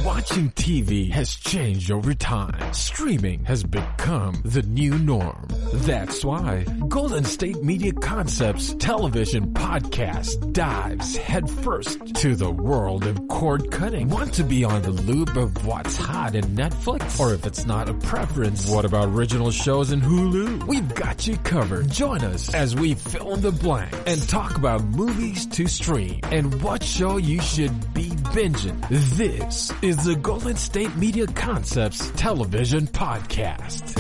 Watching TV has changed over time. Streaming has become the new norm. That's why Golden State Media Concepts television podcast dives headfirst to the world of cord cutting. Want to be on the loop of what's hot in Netflix? Or if it's not a preference, what about original shows in Hulu? We've got you covered. Join us as we fill in the blank and talk about movies to stream and what show you should be binging. This is the Golden State Media Concepts television podcast.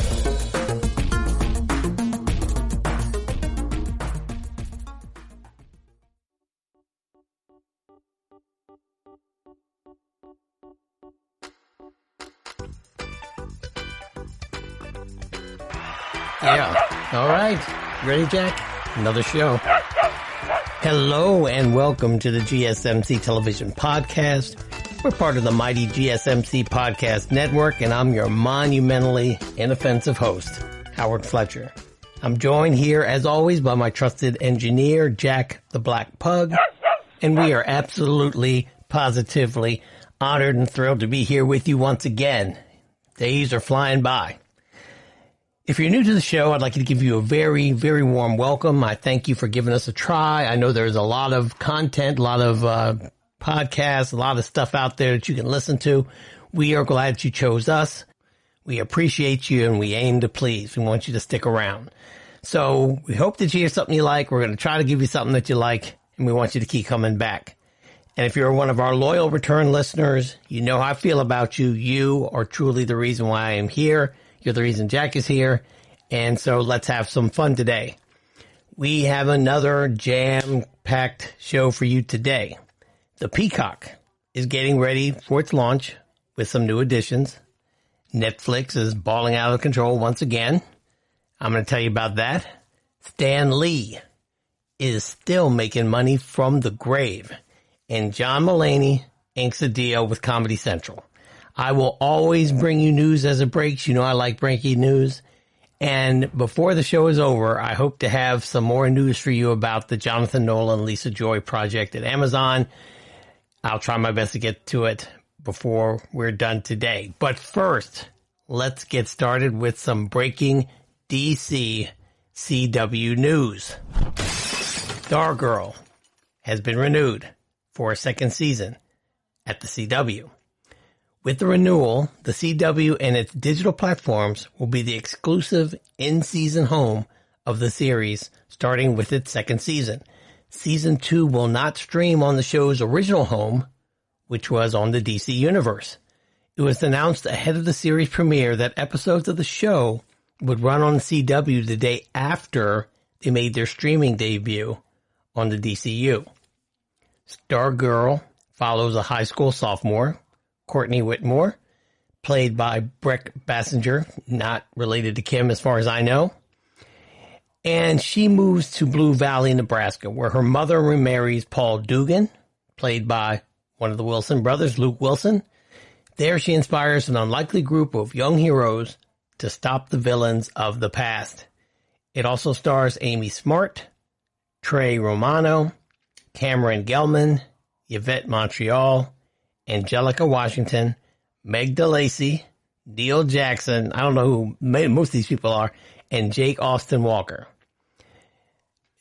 Yeah. All right. Ready, Jack? Another show. Hello and welcome to the GSMC television podcast. We're part of the mighty GSMC podcast network, and I'm your monumentally inoffensive host, Howard Fletcher. I'm joined here, as always, by my trusted engineer, Jack the Black Pug, and we are absolutely, positively honored and thrilled to be here with you once again. Days are flying by. If you're new to the show, I'd like to give you a very, very warm welcome. I thank you for giving us a try. I know there's a lot of content, a lot of podcasts, a lot of stuff out there that you can listen to. We are glad that you chose us. We appreciate you and we aim to please. We want you to stick around. So we hope that you hear something you like. We're going to try to give you something that you like, and we want you to keep coming back. And if you're one of our loyal return listeners, you know how I feel about you. You are truly the reason why I am here. You're the reason Jack is here. And so let's have some fun today. We have another jam-packed show for you today. The Peacock is getting ready for its launch with some new additions. Netflix is balling out of control once again. I'm going to tell you about that. Stan Lee is still making money from the grave. And John Mulaney inks a deal with Comedy Central. I will always bring you news as it breaks. You know I like breaking news. And before the show is over, I hope to have some more news for you about the Jonathan Nolan, Lisa Joy project at Amazon. I'll try my best to get to it before we're done today. But first, let's get started with some breaking DC CW news. Stargirl has been renewed for a second season at the CW. With the renewal, the CW and its digital platforms will be the exclusive in-season home of the series, starting with its second season. Season 2 will not stream on the show's original home, which was on the DC Universe. It was announced ahead of the series premiere that episodes of the show would run on the CW the day after they made their streaming debut on the DCU. Stargirl follows a high school sophomore, Courtney Whitmore, played by Breck Bassinger, not related to Kim as far as I know. And she moves to Blue Valley, Nebraska, where her mother remarries Paul Dugan, played by one of the Wilson brothers, Luke Wilson. There she inspires an unlikely group of young heroes to stop the villains of the past. It also stars Amy Smart, Trey Romano, Cameron Gelman, Yvette Montreal, Angelica Washington, Meg DeLacy, Neil Jackson, I don't know who most of these people are, and Jake Austin Walker.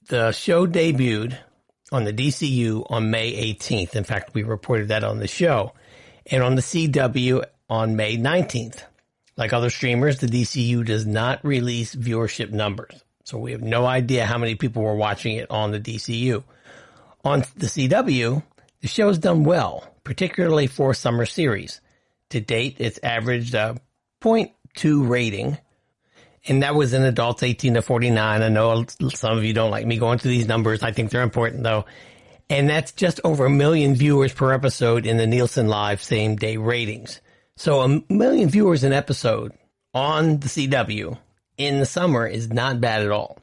The show debuted on the DCU on May 18th. In fact, we reported that on the show. And on the CW on May 19th. Like other streamers, the DCU does not release viewership numbers. So we have no idea how many people were watching it on the DCU. On the CW, the show's done well, particularly for summer series. To date, it's averaged a 0.2 rating. And that was in adults 18 to 49. I know some of you don't like me going through these numbers. I think they're important, though. And that's just over 1 million viewers per episode in the Nielsen Live same-day ratings. So 1 million viewers an episode on the CW in the summer is not bad at all.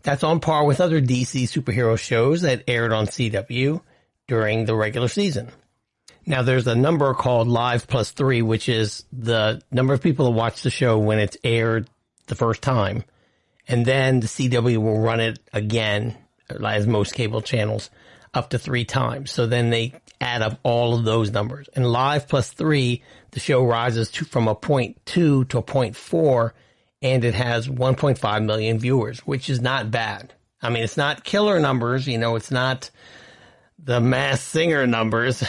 That's on par with other DC superhero shows that aired on CW during the regular season. Now, there's a number called Live Plus 3, which is the number of people who watch the show when it's aired the first time. And then the CW will run it again, as most cable channels, up to 3 times. So then they add up all of those numbers. And live plus 3, the show rises from a 0.2 to a 0.4, and it has 1.5 million viewers, which is not bad. I mean, it's not killer numbers, it's not the Masked Singer numbers,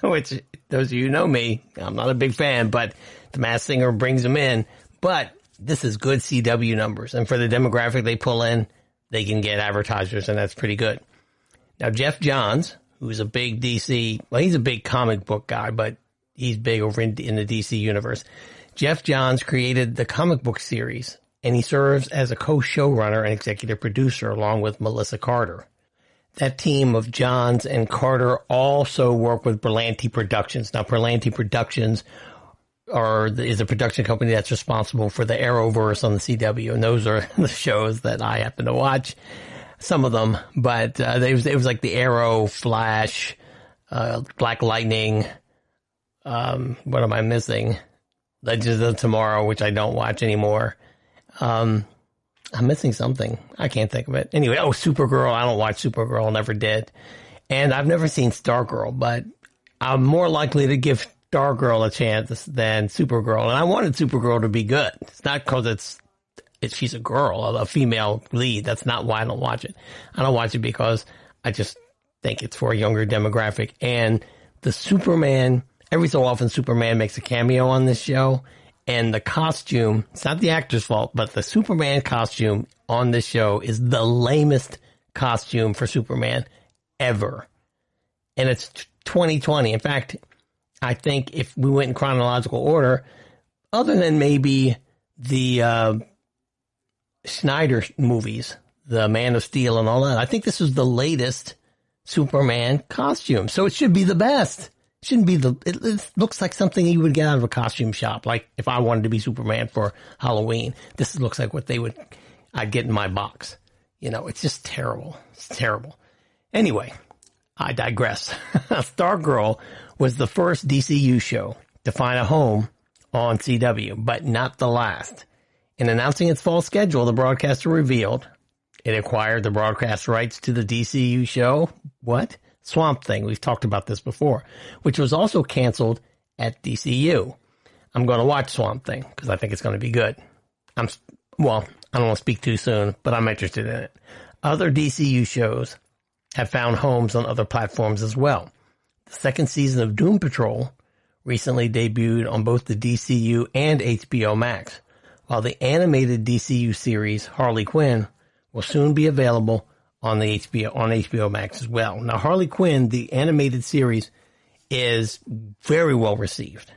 which those of you who know me, I'm not a big fan, but the Masked Singer brings them in. But this is good CW numbers. And for the demographic they pull in, they can get advertisers, and that's pretty good. Now, Jeff Johns, who's a big DC, well, he's a big comic book guy, but he's big over in the DC universe. Jeff Johns created the comic book series, and he serves as a co-showrunner and executive producer along with Melissa Carter. That team of Johns and Carter also work with Berlanti Productions. Now, Berlanti Productions is a production company that's responsible for the Arrowverse on the CW, and those are the shows that I happen to watch. Some of them, but it was like the Arrow, Flash, Black Lightning. What am I missing? Legends of Tomorrow, which I don't watch anymore. I'm missing something. I can't think of it. Anyway, Supergirl. I don't watch Supergirl. Never did. And I've never seen Stargirl, but I'm more likely to give Stargirl a chance than Supergirl. And I wanted Supergirl to be good. It's not because she's a girl, a female lead. That's not why I don't watch it. I don't watch it because I just think it's for a younger demographic. And the Superman, every so often Superman makes a cameo on this show. And the costume, it's not the actor's fault, but the Superman costume on this show is the lamest costume for Superman ever. And it's 2020. In fact, I think if we went in chronological order, other than maybe the Snyder movies, the Man of Steel and all that, I think this is the latest Superman costume. So it should be the best. Shouldn't be it looks like something you would get out of a costume shop. Like if I wanted to be Superman for Halloween, this looks like what I'd get in my box. It's just terrible. It's terrible. Anyway, I digress. Stargirl was the first DCU show to find a home on CW, but not the last. In announcing its fall schedule, the broadcaster revealed it acquired the broadcast rights to the DCU show. What? Swamp Thing. We've talked about this before, which was also canceled at DCU. I'm going to watch Swamp Thing because I think it's going to be good. I don't want to speak too soon, but I'm interested in it. Other DCU shows have found homes on other platforms as well. The second season of Doom Patrol recently debuted on both the DCU and HBO Max, while the animated DCU series Harley Quinn will soon be available on HBO Max as well. Now, Harley Quinn, the animated series, is very well received.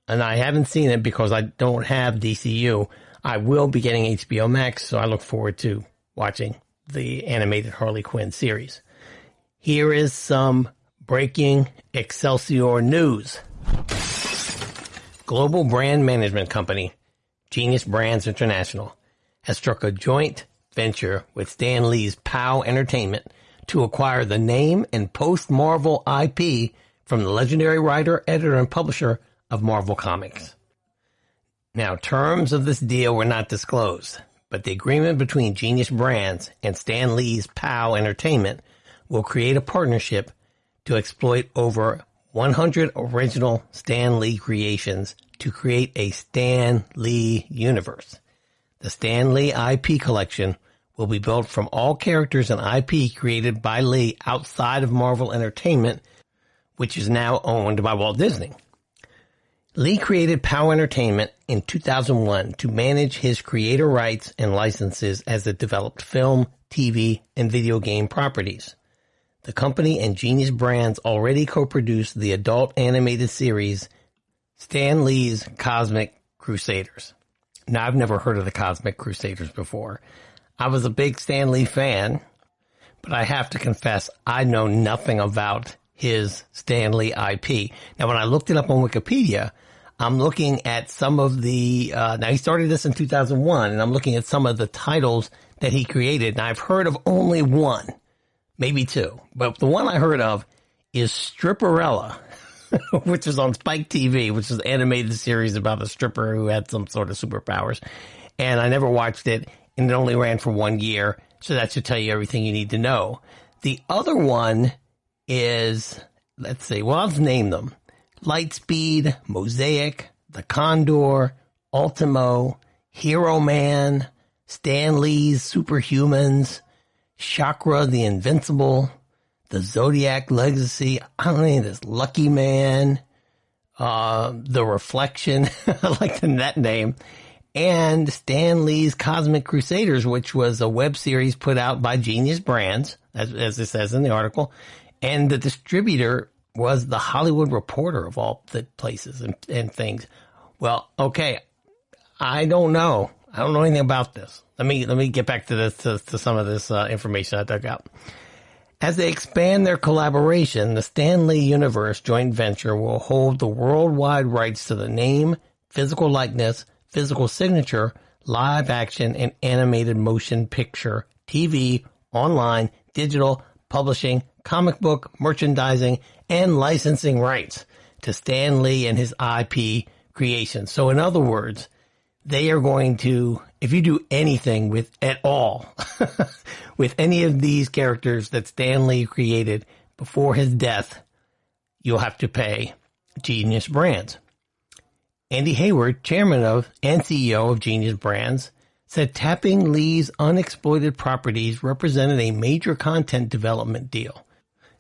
And I haven't seen it because I don't have DCU. I will be getting HBO Max, so I look forward to watching the animated Harley Quinn series. Here is some breaking Excelsior news. Global brand management company Genius Brands International has struck a joint venture with Stan Lee's POW Entertainment to acquire the name and post-Marvel IP from the legendary writer, editor, and publisher of Marvel Comics. Now, terms of this deal were not disclosed, but the agreement between Genius Brands and Stan Lee's POW Entertainment will create a partnership to exploit over 100 original Stan Lee creations to create a Stan Lee universe. The Stan Lee IP collection will be built from all characters and IP created by Lee outside of Marvel Entertainment, which is now owned by Walt Disney. Lee created POW Entertainment in 2001 to manage his creator rights and licenses as it developed film, TV, and video game properties. The company and Genius Brands already co-produced the adult animated series Stan Lee's Cosmic Crusaders. Now, I've never heard of the Cosmic Crusaders before. I was a big Stan Lee fan, but I have to confess I know nothing about his Stan Lee IP. Now, when I looked it up on Wikipedia, I'm looking at some of the, now he started this in 2001, and I'm looking at some of the titles that he created, and I've heard of only one, maybe two, but the one I heard of is Stripperella, which is on Spike TV, which is an animated series about a stripper who had some sort of superpowers, and I never watched it, and it only ran for 1 year, so that should tell you everything you need to know. The other one is, let's see, well, I'll name them. Lightspeed, Mosaic, The Condor, Ultimo, Hero Man, Stan Lee's Superhumans, Chakra the Invincible, The Zodiac Legacy, I don't know any of this, Lucky Man, The Reflection, I like that name, and Stan Lee's Cosmic Crusaders, which was a web series put out by Genius Brands, as it says in the article, and the distributor was The Hollywood Reporter of all the places and things. Well, okay, I don't know anything about this. Let me get back to this, to some of this information I dug out. As they expand their collaboration, the Stan Lee Universe joint venture will hold the worldwide rights to the name, physical likeness, physical signature, live action, and animated motion picture, TV, online, digital, publishing, comic book, merchandising, and licensing rights to Stan Lee and his IP creations. So in other words, they are going to, if you do anything with at all, with any of these characters that Stan Lee created before his death, you'll have to pay Genius Brands. Andy Hayward, chairman of and CEO of Genius Brands, said tapping Lee's unexploited properties represented a major content development deal.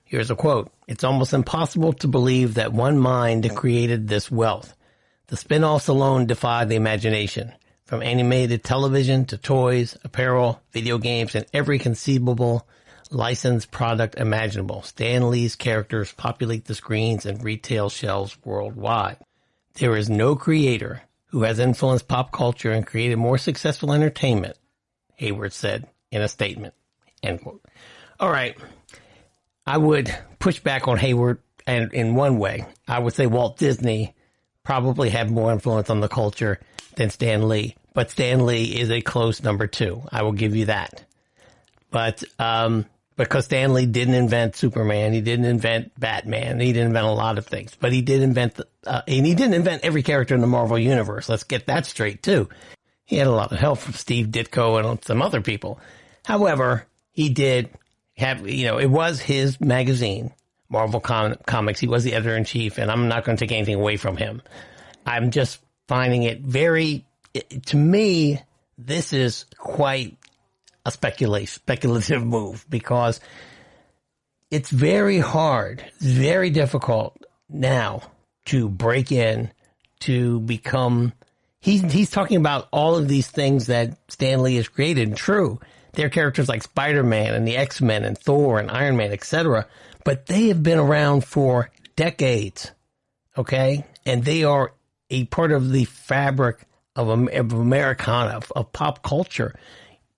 Here's a quote. "It's almost impossible to believe that one mind created this wealth. The spin-offs alone defy the imagination. From animated television to toys, apparel, video games, and every conceivable licensed product imaginable, Stan Lee's characters populate the screens and retail shelves worldwide. There is no creator who has influenced pop culture and created more successful entertainment," Hayward said in a statement. End quote. All right. I would push back on Hayward, and in one way, I would say Walt Disney probably had more influence on the culture than Stan Lee, but Stan Lee is a close number two. I will give you that. But, because Stan Lee didn't invent Superman, he didn't invent Batman, he didn't invent a lot of things, but he did invent, and he didn't invent every character in the Marvel Universe. Let's get that straight too. He had a lot of help from Steve Ditko and some other people. However, he did have, it was his magazine, Marvel Comics. He was the editor-in-chief, and I'm not going to take anything away from him. I'm just finding it to me, this is quite a speculative move, because it's very hard, very difficult now to break in, to become, he's talking about all of these things that Stan Lee has created. True, they're characters like Spider-Man and the X-Men and Thor and Iron Man, etc., but they have been around for decades, okay? And they are a part of the fabric of Americana, of pop culture.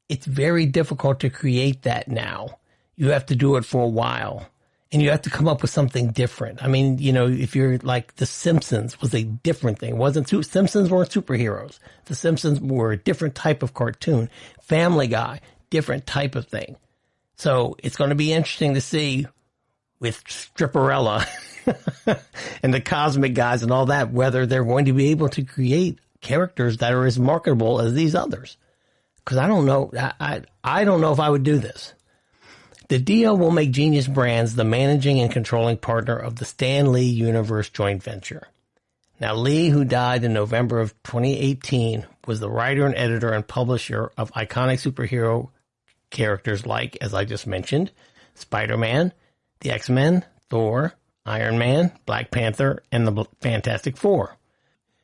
It's very difficult to create that now. You have to do it for a while, and you have to come up with something different. I mean, if you're like The Simpsons was a different thing. Simpsons weren't superheroes. The Simpsons were a different type of cartoon. Family Guy, different type of thing. So it's going to be interesting to see with Stripperella and the Cosmic Guys and all that, whether they're going to be able to create characters that are as marketable as these others. Because I don't know, I don't know if I would do this. The deal will make Genius Brands the managing and controlling partner of the Stan Lee Universe joint venture. Now, Lee, who died in November of 2018, was the writer and editor and publisher of iconic superhero characters like, as I just mentioned, Spider-Man, the X-Men, Thor, Iron Man, Black Panther, and the Fantastic Four.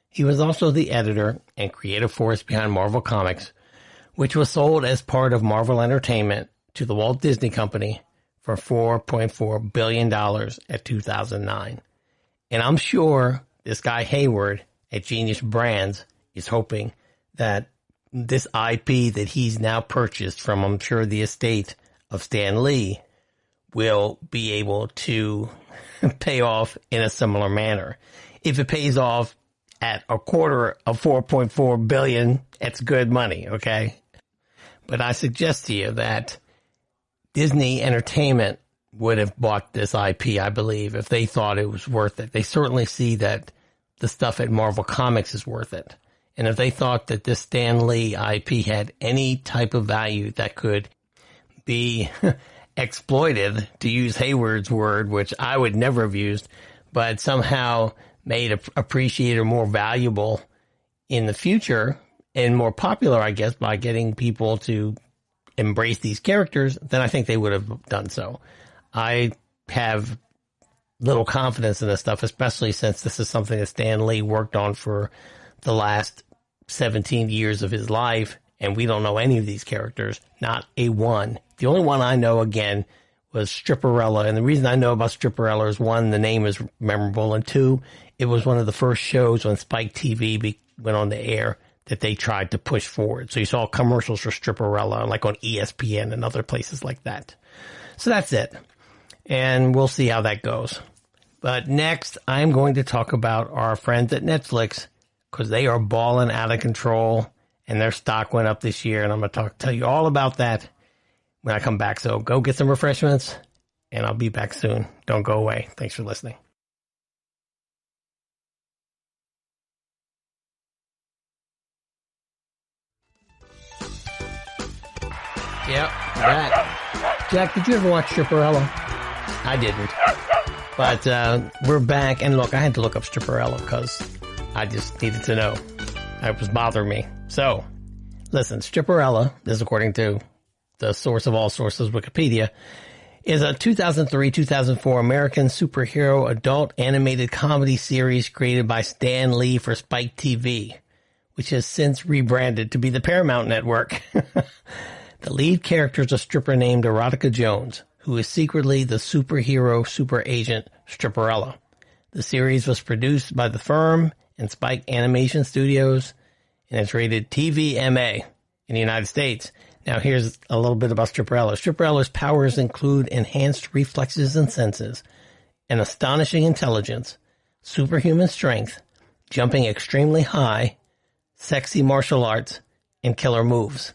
He was also the editor and creative force behind Marvel Comics, which was sold as part of Marvel Entertainment to the Walt Disney Company for $4.4 billion at 2009. And I'm sure this guy Hayward at Genius Brands is hoping that this IP that he's now purchased from, I'm sure, the estate of Stan Lee will be able to pay off in a similar manner. If it pays off at a quarter of $4.4 billion, it's good money, okay? But I suggest to you that Disney Entertainment would have bought this IP, I believe, if they thought it was worth it. They certainly see that the stuff at Marvel Comics is worth it. And if they thought that this Stan Lee IP had any type of value that could be exploited, to use Hayward's word, which I would never have used, but somehow made appreciated or more valuable in the future and more popular, I guess, by getting people to embrace these characters, then I think they would have done so. I have little confidence in this stuff, especially since this is something that Stan Lee worked on for the last 17 years of his life, and we don't know any of these characters, not a one. The only one I know, again, was Stripperella, and the reason I know about Stripperella is, one, the name is memorable, and two, it was one of the first shows when Spike TV went on the air that they tried to push forward. So you saw commercials for Stripperella, like on ESPN and other places like that. So that's it. And we'll see how that goes. But next, I'm going to talk about our friends at Netflix, because they are balling out of control and their stock went up this year. And I'm going to tell you all about that when I come back. So go get some refreshments and I'll be back soon. Don't go away. Thanks for listening. Yep, that. Jack, did you ever watch Stripperella? I didn't. But we're back, and look, I had to look up Stripperella because I just needed to know. It was bothering me. So, listen, Stripperella, this is according to the source of all sources, Wikipedia, is a 2003-2004 American superhero adult animated comedy series created by Stan Lee for Spike TV, which has since rebranded to be the Paramount Network. The lead character is a stripper named Erotica Jones, who is secretly the superhero super agent Stripperella. The series was produced by the firm and Spike Animation Studios, and it's rated TVMA in the United States. Now here's a little bit about Stripperella. Stripperella's powers include enhanced reflexes and senses, an astonishing intelligence, superhuman strength, jumping extremely high, sexy martial arts, and killer moves.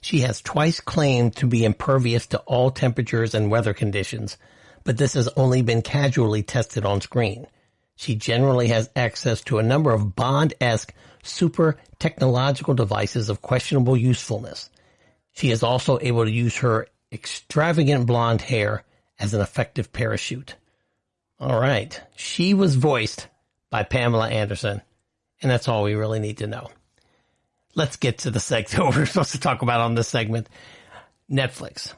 She has twice claimed to be impervious to all temperatures and weather conditions, but this has only been casually tested on screen. She generally has access to a number of Bond-esque super technological devices of questionable usefulness. She is also able to use her extravagant blonde hair as an effective parachute. All right. She was voiced by Pamela Anderson, and that's all we really need to know. Let's get to the segment what we're supposed to talk about on this segment. Netflix.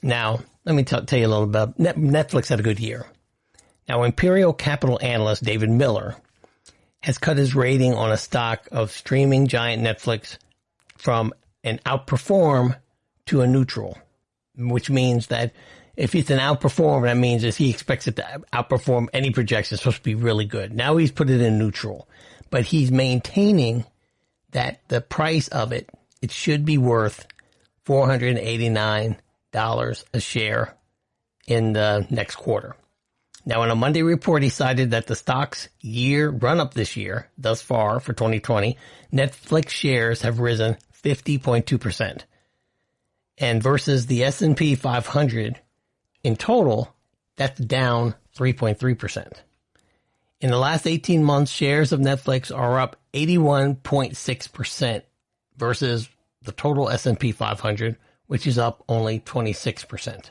Now, let me tell you a little about Netflix had a good year. Now, Imperial Capital analyst David Miller has cut his rating on a stock of streaming giant Netflix from an outperform to a neutral, which means that if it's an outperform, that means that he expects it to outperform any projection. It's supposed to be really good. Now he's put it in neutral, but he's maintaining that the price of it should be worth $489 a share in the next quarter. Now, in a Monday report, he cited that the stock's year run-up this year, thus far for 2020, Netflix shares have risen 50.2%. And versus the S&P 500 in total, that's down 3.3%. In the last 18 months, shares of Netflix are up 81.6% versus the total S&P 500, which is up only 26%.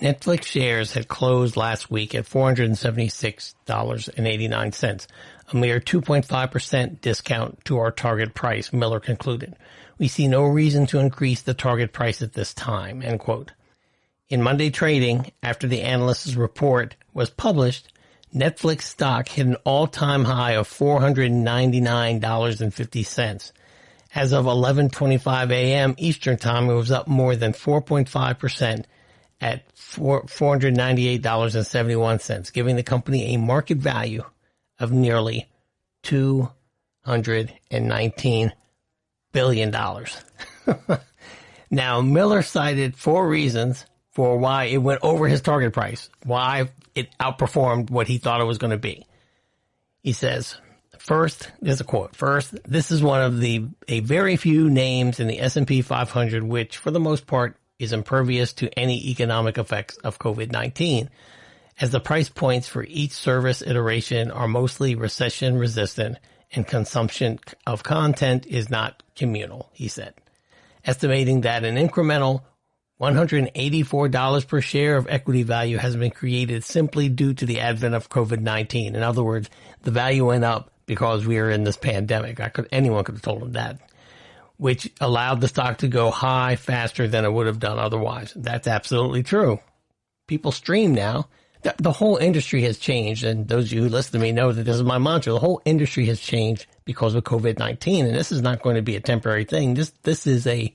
Netflix shares had closed last week at $476.89, a mere 2.5% discount to our target price, Miller concluded. We see no reason to increase the target price at this time, end quote. In Monday trading, after the analyst's report was published, Netflix stock hit an all-time high of $499.50. As of 11:25 a.m. Eastern Time, it was up more than 4.5% at $498.71, giving the company a market value of nearly $219 billion. Now, Miller cited 4 reasons for why it went over his target price, why it outperformed what he thought it was going to be. He says, first, there's a quote. First, this is one of a very few names in the S&P 500, which for the most part is impervious to any economic effects of COVID-19, as the price points for each service iteration are mostly recession resistant and consumption of content is not communal, he said, estimating that an incremental $184 per share of equity value has been created simply due to the advent of COVID-19. In other words, the value went up because we are in this pandemic. Anyone could have told them that, which allowed the stock to go high faster than it would have done otherwise. That's absolutely true. People stream now. The whole industry has changed, and those of you who listen to me know that this is my mantra. The whole industry has changed because of COVID-19, and this is not going to be a temporary thing. This is a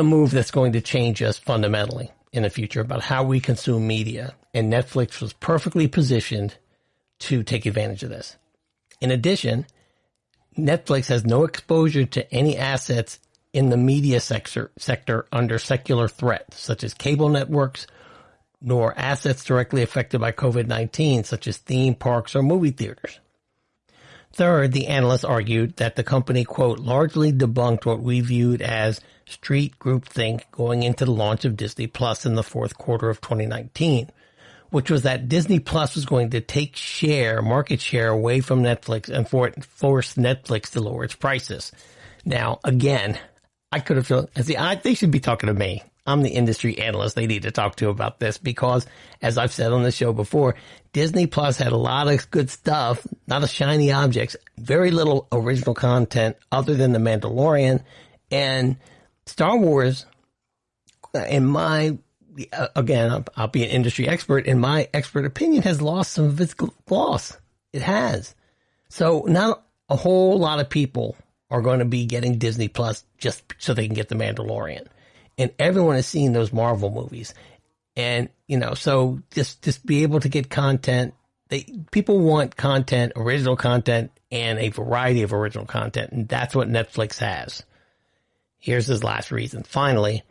move that's going to change us fundamentally in the future about how we consume media, and Netflix was perfectly positioned to take advantage of this. In addition, Netflix has no exposure to any assets in the media sector under secular threat, such as cable networks, nor assets directly affected by COVID-19, such as theme parks or movie theaters. Third, the analysts argued that the company, quote, largely debunked what we viewed as street groupthink going into the launch of Disney Plus in the fourth quarter of 2019, which was that Disney Plus was going to take market share away from Netflix and force Netflix to lower its prices. Now, again, I could have they should be talking to me. I'm the industry analyst they need to talk to about this because, as I've said on the show before, Disney Plus had a lot of good stuff, a lot of shiny objects, very little original content other than The Mandalorian, and Star Wars, again, I'll be an industry expert, in my expert opinion, has lost some of its gloss. It has. So not a whole lot of people are going to be getting Disney Plus just so they can get The Mandalorian. And everyone has seen those Marvel movies. And, so just be able to get content. People want content, original content, and a variety of original content. And that's what Netflix has. Here's his last reason. Finally,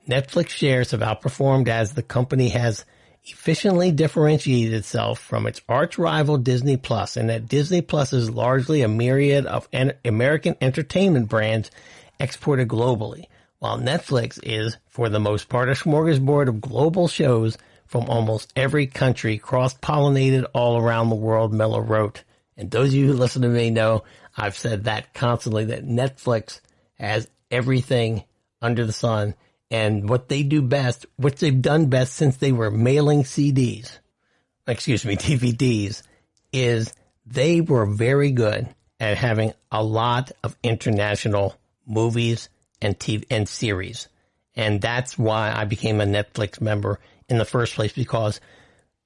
Netflix shares have outperformed as the company has efficiently differentiated itself from its arch rival Disney Plus, and that Disney Plus is largely a myriad of American entertainment brands exported globally, while Netflix is, for the most part, a smorgasbord of global shows from almost every country, cross-pollinated all around the world, Miller wrote. And those of you who listen to me know I've said that constantly, that Netflix has everything under the sun. And what they do best, what they've done best since they were mailing DVDs, is they were very good at having a lot of international movies and TV and series. And that's why I became a Netflix member in the first place, because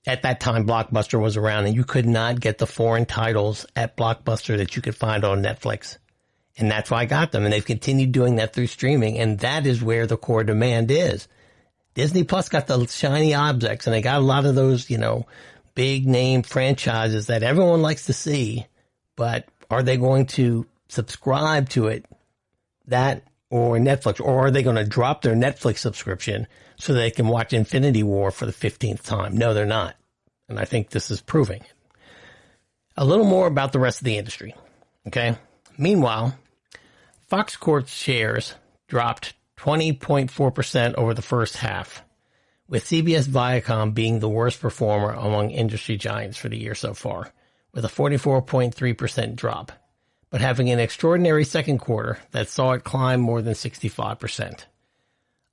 at that time Blockbuster was around and you could not get the foreign titles at Blockbuster that you could find on Netflix. And that's why I got them. And they've continued doing that through streaming. And that is where the core demand is. Disney Plus got the shiny objects, and they got a lot of those, big name franchises that everyone likes to see. But are they going to subscribe to it, that or Netflix? Or are they going to drop their Netflix subscription so they can watch Infinity War for the 15th time? No, they're not. And I think this is proving it. A little more about the rest of the industry. Okay. Meanwhile, Fox Corp's shares dropped 20.4% over the first half, with CBS Viacom being the worst performer among industry giants for the year so far, with a 44.3% drop, but having an extraordinary second quarter that saw it climb more than 65%.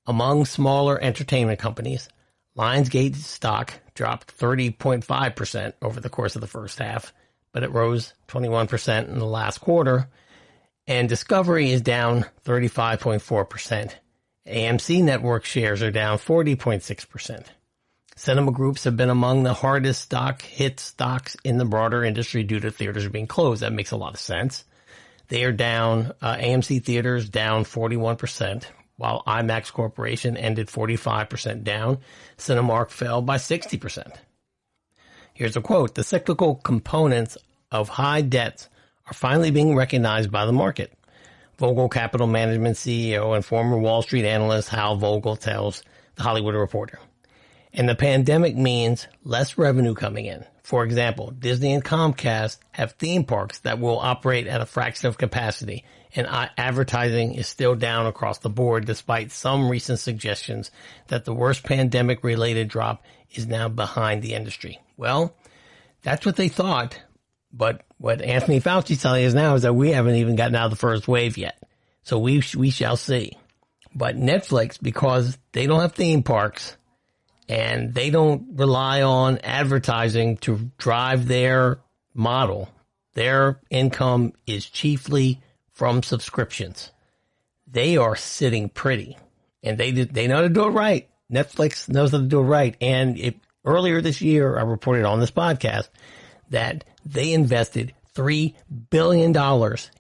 Among smaller entertainment companies, Lionsgate's stock dropped 30.5% over the course of the first half, but it rose 21% in the last quarter. And Discovery is down 35.4%. AMC Network shares are down 40.6%. Cinema groups have been among the hardest hit stocks in the broader industry due to theaters being closed. That makes a lot of sense. They are down, AMC Theaters down 41%, while IMAX Corporation ended 45% down. Cinemark fell by 60%. Here's a quote: "The cyclical components of high debts are finally being recognized by the market." Vogel Capital Management CEO and former Wall Street analyst Hal Vogel tells The Hollywood Reporter. And the pandemic means less revenue coming in. For example, Disney and Comcast have theme parks that will operate at a fraction of capacity, and advertising is still down across the board despite some recent suggestions that the worst pandemic-related drop is now behind the industry. Well, that's what they thought. But what Anthony Fauci's telling us now is that we haven't even gotten out of the first wave yet. So we shall see. But Netflix, because they don't have theme parks and they don't rely on advertising to drive their model, their income is chiefly from subscriptions. They are sitting pretty, and they know how to do it right. Netflix knows how to do it right. And earlier this year, I reported on this podcast that they invested $3 billion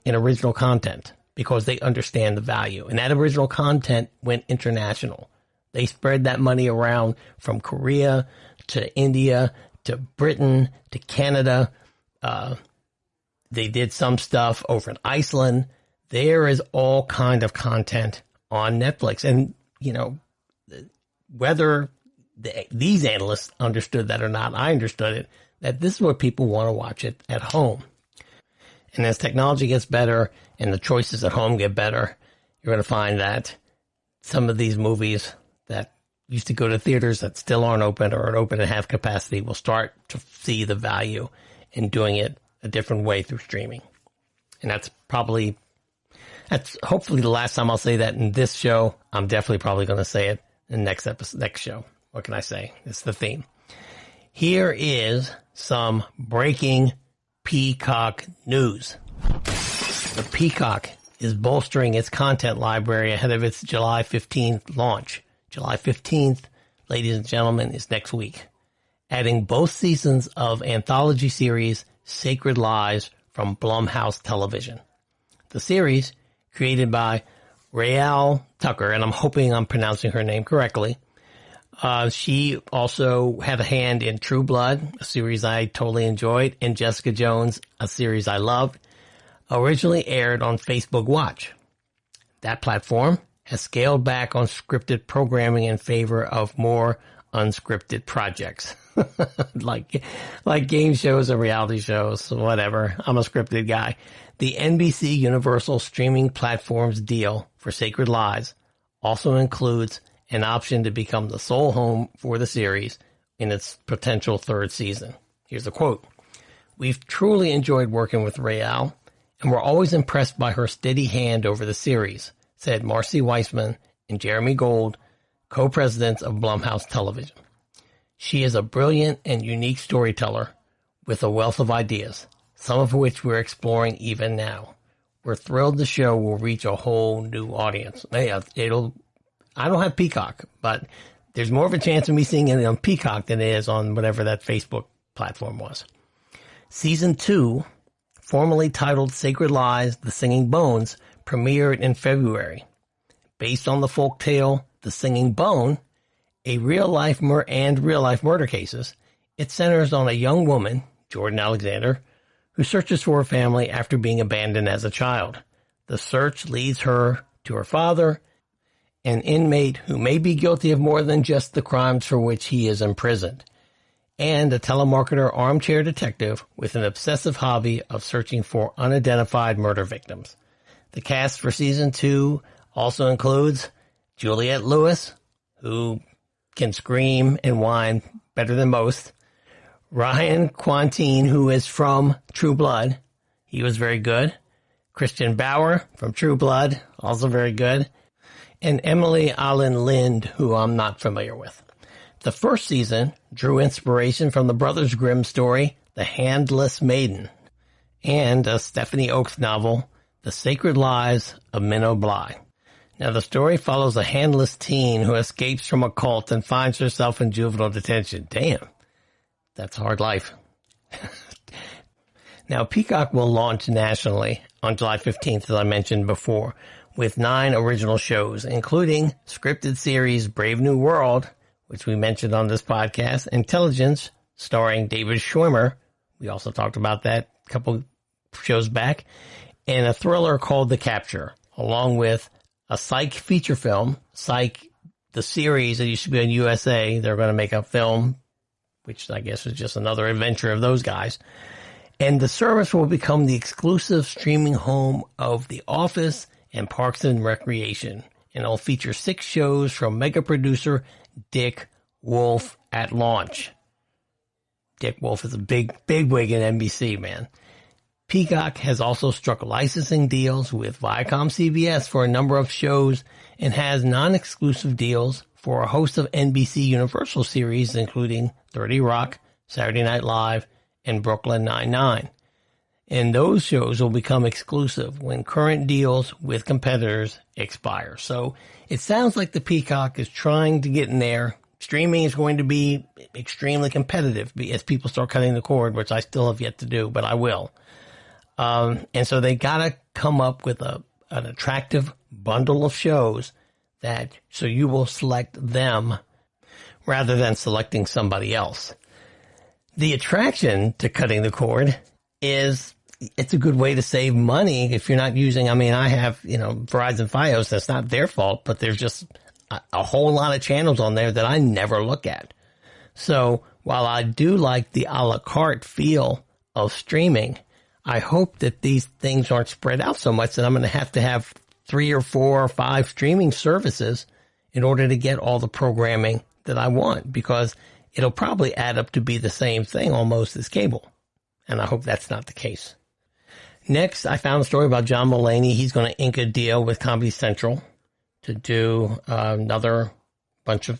in original content because they understand the value. And that original content went international. They spread that money around from Korea to India to Britain to Canada. They did some stuff over in Iceland. There is all kind of content on Netflix. And, whether these analysts understood that or not, I understood it, that this is where people want to watch it at home. And as technology gets better and the choices at home get better, you're going to find that some of these movies that used to go to theaters that still aren't open or are open at half capacity will start to see the value in doing it a different way through streaming. And that's hopefully the last time I'll say that in this show. I'm definitely probably going to say it in the next show. What can I say? It's the theme. Here is some breaking Peacock news. The Peacock is bolstering its content library ahead of its July 15th launch. July 15th, ladies and gentlemen, is next week. Adding both seasons of anthology series Sacred Lies from Blumhouse Television. The series, created by Raelle Tucker, and I'm hoping I'm pronouncing her name correctly. She also had a hand in True Blood, a series I totally enjoyed, and Jessica Jones, a series I loved, originally aired on Facebook Watch. That platform has scaled back on scripted programming in favor of more unscripted projects. like game shows or reality shows, whatever. I'm a scripted guy. The NBC Universal streaming platform's deal for Sacred Lies also includes an option to become the sole home for the series in its potential third season. Here's a quote. "We've truly enjoyed working with Raelle, and we're always impressed by her steady hand over the series," said Marcy Weissman and Jeremy Gold, co-presidents of Blumhouse Television. "She is a brilliant and unique storyteller with a wealth of ideas, some of which we're exploring even now. We're thrilled the show will reach a whole new audience." I don't have Peacock, but there's more of a chance of me seeing it on Peacock than it is on whatever that Facebook platform was. Season 2, formerly titled Sacred Lies, The Singing Bones, premiered in February. Based on the folktale The Singing Bone, real-life murder cases, it centers on a young woman, Jordan Alexander, who searches for her family after being abandoned as a child. The search leads her to her father, an inmate who may be guilty of more than just the crimes for which he is imprisoned, and a telemarketer armchair detective with an obsessive hobby of searching for unidentified murder victims. The cast for season 2 also includes Juliette Lewis, who can scream and whine better than most, Ryan Quantine, who is from True Blood. He was very good. Christian Bauer from True Blood, also very good. And Emily Allen Lind, who I'm not familiar with. The first season drew inspiration from the Brothers Grimm story, The Handless Maiden, and a Stephanie Oakes novel, The Sacred Lies of Minnow Bly. Now, the story follows a handless teen who escapes from a cult and finds herself in juvenile detention. Damn, that's a hard life. Now, Peacock will launch nationally on July 15th, as I mentioned before, with 9 original shows, including scripted series Brave New World, which we mentioned on this podcast, Intelligence, starring David Schwimmer. We also talked about that a couple shows back, and a thriller called The Capture, along with a psych feature film, Psych, the series that used to be on USA. They're going to make a film, which I guess is just another adventure of those guys. And the service will become the exclusive streaming home of The Office and Parks and Recreation, and it'll feature 6 shows from mega producer Dick Wolf at launch. Dick Wolf is a big wig in NBC, man. Peacock has also struck licensing deals with Viacom CBS for a number of shows and has non-exclusive deals for a host of NBC Universal series, including 30 Rock, Saturday Night Live, and Brooklyn Nine-Nine. And those shows will become exclusive when current deals with competitors expire. So it sounds like the Peacock is trying to get in there. Streaming is going to be extremely competitive as people start cutting the cord, which I still have yet to do, but I will. And so they got to come up with an attractive bundle of shows so you will select them rather than selecting somebody else. The attraction to cutting the cord is it's a good way to save money if you're not using, I have, Verizon Fios. That's not their fault, but there's just a whole lot of channels on there that I never look at. So while I do like the a la carte feel of streaming, I hope that these things aren't spread out so much that I'm going to have 3 or 4 or 5 streaming services in order to get all the programming that I want, because it'll probably add up to be the same thing almost as cable. And I hope that's not the case. Next, I found a story about John Mulaney. He's going to ink a deal with Comedy Central to do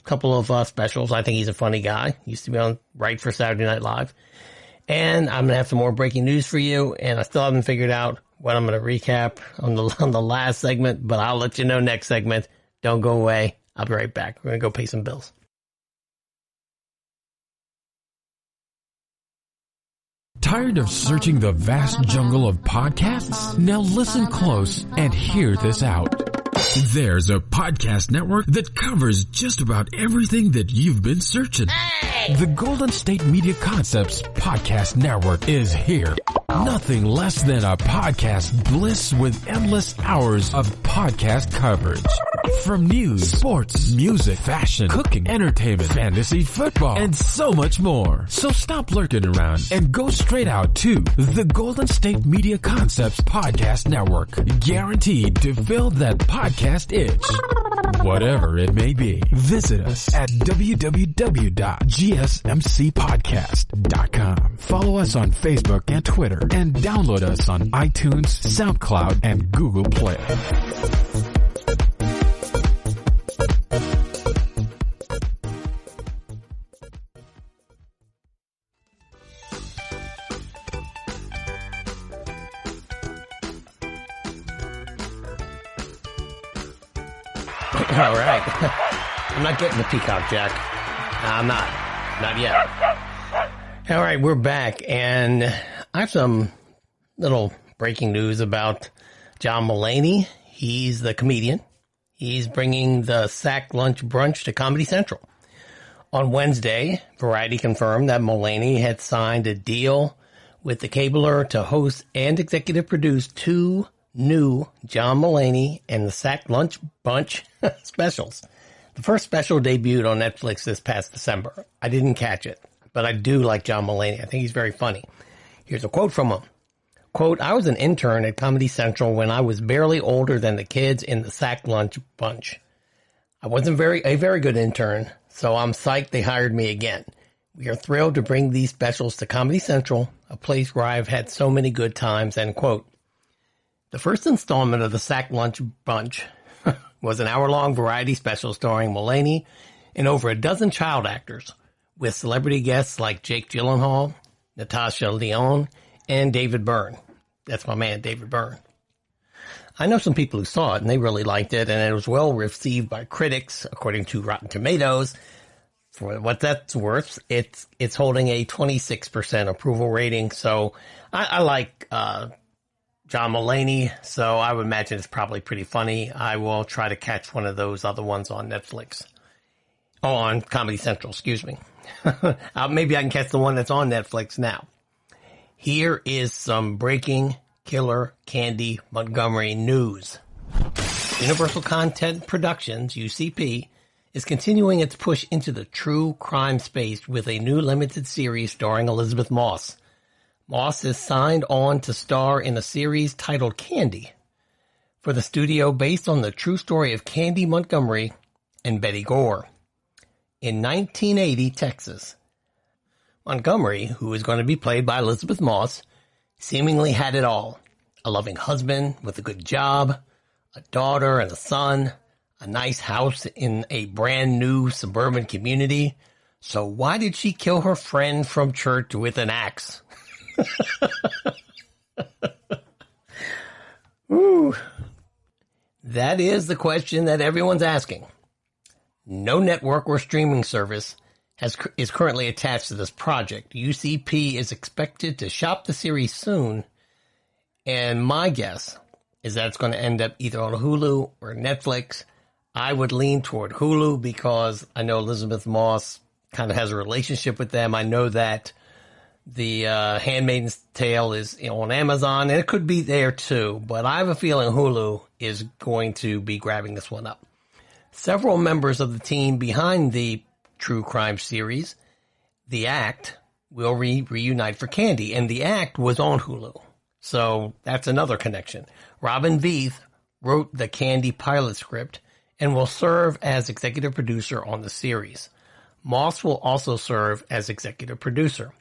couple of specials. I think he's a funny guy. He used to be on Right for Saturday Night Live. And I'm going to have some more breaking news for you. And I still haven't figured out what I'm going to recap on the last segment, but I'll let you know next segment. Don't go away. I'll be right back. We're going to go pay some bills. Tired of searching the vast jungle of podcasts? Now listen close and hear this out. There's a podcast network that covers just about everything that you've been searching. Hey! The Golden State Media Concepts Podcast Network is here. Nothing less than a podcast bliss with endless hours of podcast coverage. From news, sports, music, fashion, cooking, entertainment, fantasy, football, and so much more. So stop lurking around and go straight out to the Golden State Media Concepts Podcast Network. Guaranteed to fill that podcast itch. Whatever it may be. Visit us at www.gsmcpodcast.com. Follow us on Facebook and Twitter, and download us on iTunes, SoundCloud, and Google Play. All right. I'm not getting the Peacock, Jack. I'm not. Not yet. All right, we're back, and I have some little breaking news about John Mulaney. He's the comedian. He's bringing the Sack Lunch Brunch to Comedy Central. On Wednesday, Variety confirmed that Mulaney had signed a deal with the cabler to host and executive produce 2 new John Mulaney and the Sack Lunch Bunch specials. The first special debuted on Netflix this past December. I didn't catch it, but I do like John Mulaney. I think he's very funny. Here's a quote from him. Quote, "I was an intern at Comedy Central when I was barely older than the kids in the Sack Lunch Bunch. I wasn't a very good intern, so I'm psyched they hired me again. We are thrilled to bring these specials to Comedy Central, a place where I've had so many good times," end quote. The first installment of the Sack Lunch Bunch was an hour-long variety special starring Mulaney and over a dozen child actors, with celebrity guests like Jake Gyllenhaal, Natasha Lyonne, and David Byrne. That's my man, David Byrne. I know some people who saw it, and they really liked it, and it was well received by critics, according to Rotten Tomatoes. For what that's worth, it's holding a 26% approval rating, so I like John Mulaney, so I would imagine it's probably pretty funny. I will try to catch one of those other ones on Netflix. Oh, on Comedy Central, excuse me. Maybe I can catch the one that's on Netflix now. Here is some breaking killer Candy Montgomery news. Universal Content Productions, UCP, is continuing its push into the true crime space with a new limited series starring Elizabeth Moss. Moss is signed on to star in a series titled Candy for the studio based on the true story of Candy Montgomery and Betty Gore. In 1980 Texas, Montgomery, who is going to be played by Elizabeth Moss, seemingly had it all. A loving husband with a good job, a daughter and a son, a nice house in a brand new suburban community. So why did she kill her friend from church with an axe? Ooh. That is the question that everyone's asking. No network or streaming service is currently attached to this project. UCP is expected to shop the series soon, and my guess is that it's going to end up either on Hulu or Netflix. I would lean toward Hulu because I know Elizabeth Moss kind of has a relationship with them. I know that the Handmaid's Tale is on Amazon, and it could be there too, but I have a feeling Hulu is going to be grabbing this one up. Several members of the team behind the true crime series, The Act, will reunite for Candy, and The Act was on Hulu. So that's another connection. Robin Veith wrote the Candy pilot script and will serve as executive producer on the series. Moss will also serve as executive producer.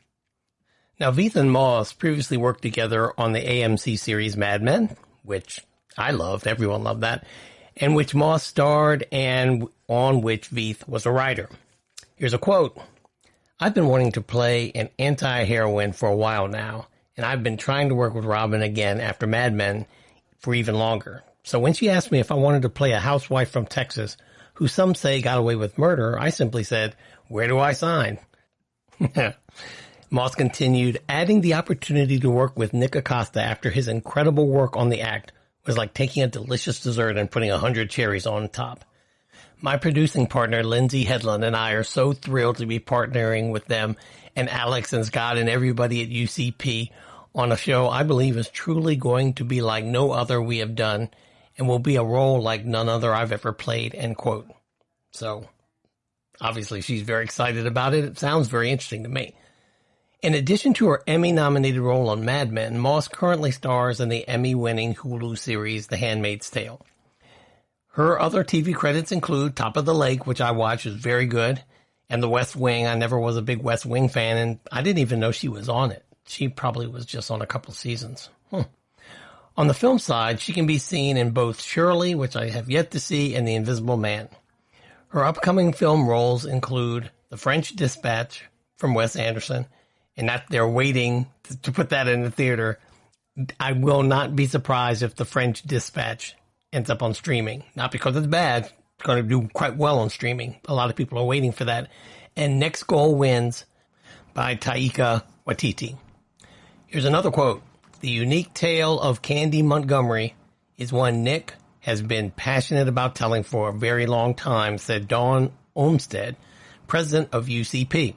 Now, Veith and Moss previously worked together on the AMC series Mad Men, which I loved, everyone loved that, and which Moss starred and on which Veith was a writer. Here's a quote. "I've been wanting to play an anti-heroine for a while now, and I've been trying to work with Robin again after Mad Men for even longer. So when she asked me if I wanted to play a housewife from Texas who some say got away with murder, I simply said, where do I sign?" Moss continued, "Adding the opportunity to work with Nick Acosta after his incredible work on The Act was like taking a delicious dessert and putting 100 cherries on top. My producing partner, Lindsay Headland, and I are so thrilled to be partnering with them and Alex and Scott and everybody at UCP on a show I believe is truly going to be like no other we have done and will be a role like none other I've ever played," end quote. So, obviously she's very excited about it. It sounds very interesting to me. In addition to her Emmy-nominated role on Mad Men, Moss currently stars in the Emmy-winning Hulu series The Handmaid's Tale. Her other TV credits include Top of the Lake, which I watched, is very good, and The West Wing. I never was a big West Wing fan, and I didn't even know she was on it. She probably was just on a couple seasons. On the film side, she can be seen in both Shirley, which I have yet to see, and The Invisible Man. Her upcoming film roles include The French Dispatch from Wes Anderson, and that they're waiting to put that in the theater. I will not be surprised if The French Dispatch ends up on streaming. Not because it's bad. It's going to do quite well on streaming. A lot of people are waiting for that. And Next Goal Wins by Taika Waititi. Here's another quote. "The unique tale of Candy Montgomery is one Nick has been passionate about telling for a very long time," said Dawn Olmsted, president of UCP.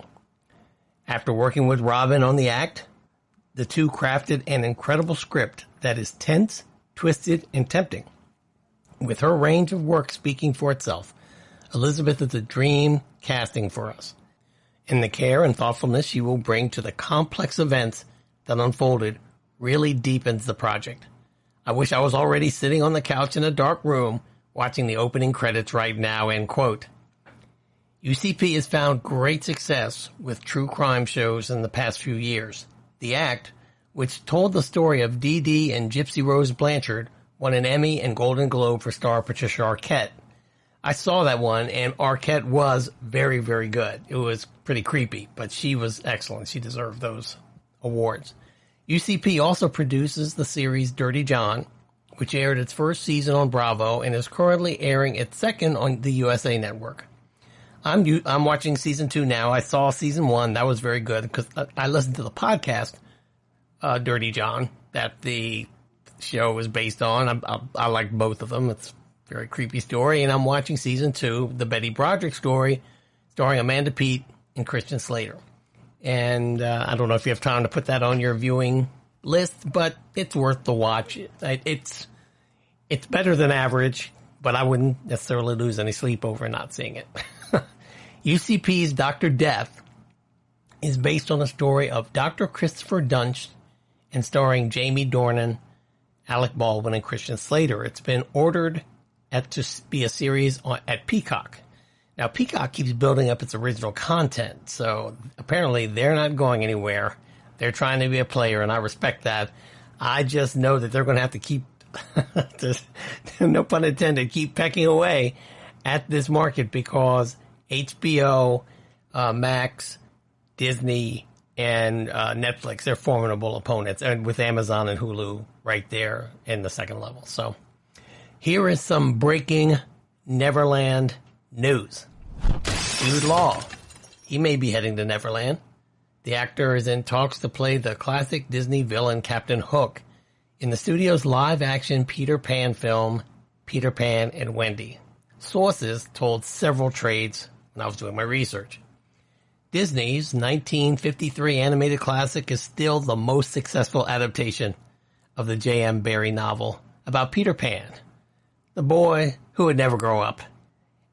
After working with Robin on The Act, the two crafted an incredible script that is tense, twisted, and tempting. With her range of work speaking for itself, Elizabeth is a dream casting for us. And the care and thoughtfulness she will bring to the complex events that unfolded really deepens the project. I wish I was already sitting on the couch in a dark room watching the opening credits right now," end quote. UCP has found great success with true crime shows in the past few years. The Act, which told the story of Dee Dee and Gypsy Rose Blanchard, won an Emmy and Golden Globe for star Patricia Arquette. I saw that one, and Arquette was very, very good. It was pretty creepy, but she was excellent. She deserved those awards. UCP also produces the series Dirty John, which aired its first season on Bravo and is currently airing its second on the USA Network. I'm watching season 2 now. I saw season 1. That was very good because I listened to the podcast, Dirty John, that the show is based on. I like both of them. It's a very creepy story. And I'm watching season 2, the Betty Broderick story, starring Amanda Peet and Christian Slater. And I don't know if you have time to put that on your viewing list, but it's worth the watch. It's better than average, but I wouldn't necessarily lose any sleep over not seeing it. UCP's Dr. Death is based on the story of Dr. Christopher Dunst and starring Jamie Dornan, Alec Baldwin, and Christian Slater. It's been ordered to be a series at Peacock. Now, Peacock keeps building up its original content, so apparently they're not going anywhere. They're trying to be a player, and I respect that. I just know that they're going to have to keep, no pun intended, keep pecking away at this market because HBO, Max, Disney, and Netflix, they're formidable opponents, and with Amazon and Hulu right there in the second level. So here is some breaking Neverland news. Jude Law, he may be heading to Neverland. The actor is in talks to play the classic Disney villain Captain Hook in the studio's live-action Peter Pan film, Peter Pan and Wendy. Sources told several trades when I was doing my research. Disney's 1953 animated classic is still the most successful adaptation of the J.M. Barrie novel about Peter Pan, the boy who would never grow up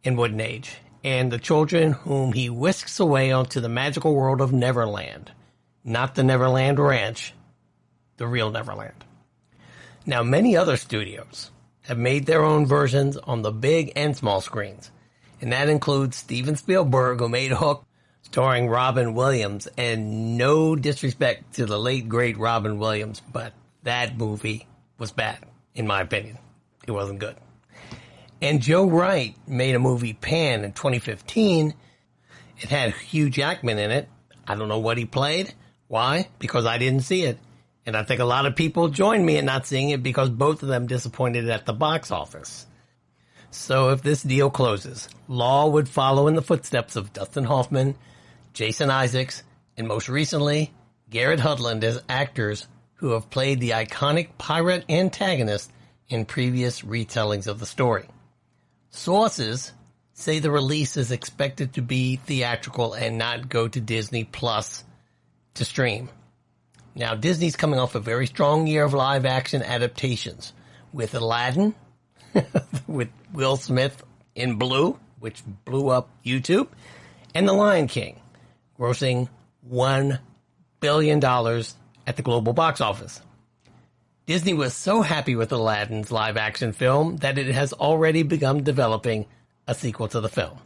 and wouldn't age, and the children whom he whisks away onto the magical world of Neverland. Not the Neverland Ranch, the real Neverland. Now, many other studios have made their own versions on the big and small screens, and that includes Steven Spielberg, who made Hook, starring Robin Williams, and no disrespect to the late, great Robin Williams, but that movie was bad, in my opinion. It wasn't good. And Joe Wright made a movie, Pan, in 2015. It had Hugh Jackman in it. I don't know what he played. Why? Because I didn't see it. And I think a lot of people joined me in not seeing it because both of them disappointed at the box office. So if this deal closes, Law would follow in the footsteps of Dustin Hoffman, Jason Isaacs, and most recently, Garrett Hedlund as actors who have played the iconic pirate antagonist in previous retellings of the story. Sources say the release is expected to be theatrical and not go to Disney Plus to stream. Now, Disney's coming off a very strong year of live-action adaptations, with Aladdin, with Will Smith in Blue, which blew up YouTube, and The Lion King, grossing $1 billion at the global box office. Disney was so happy with Aladdin's live-action film that it has already begun developing a sequel to the film.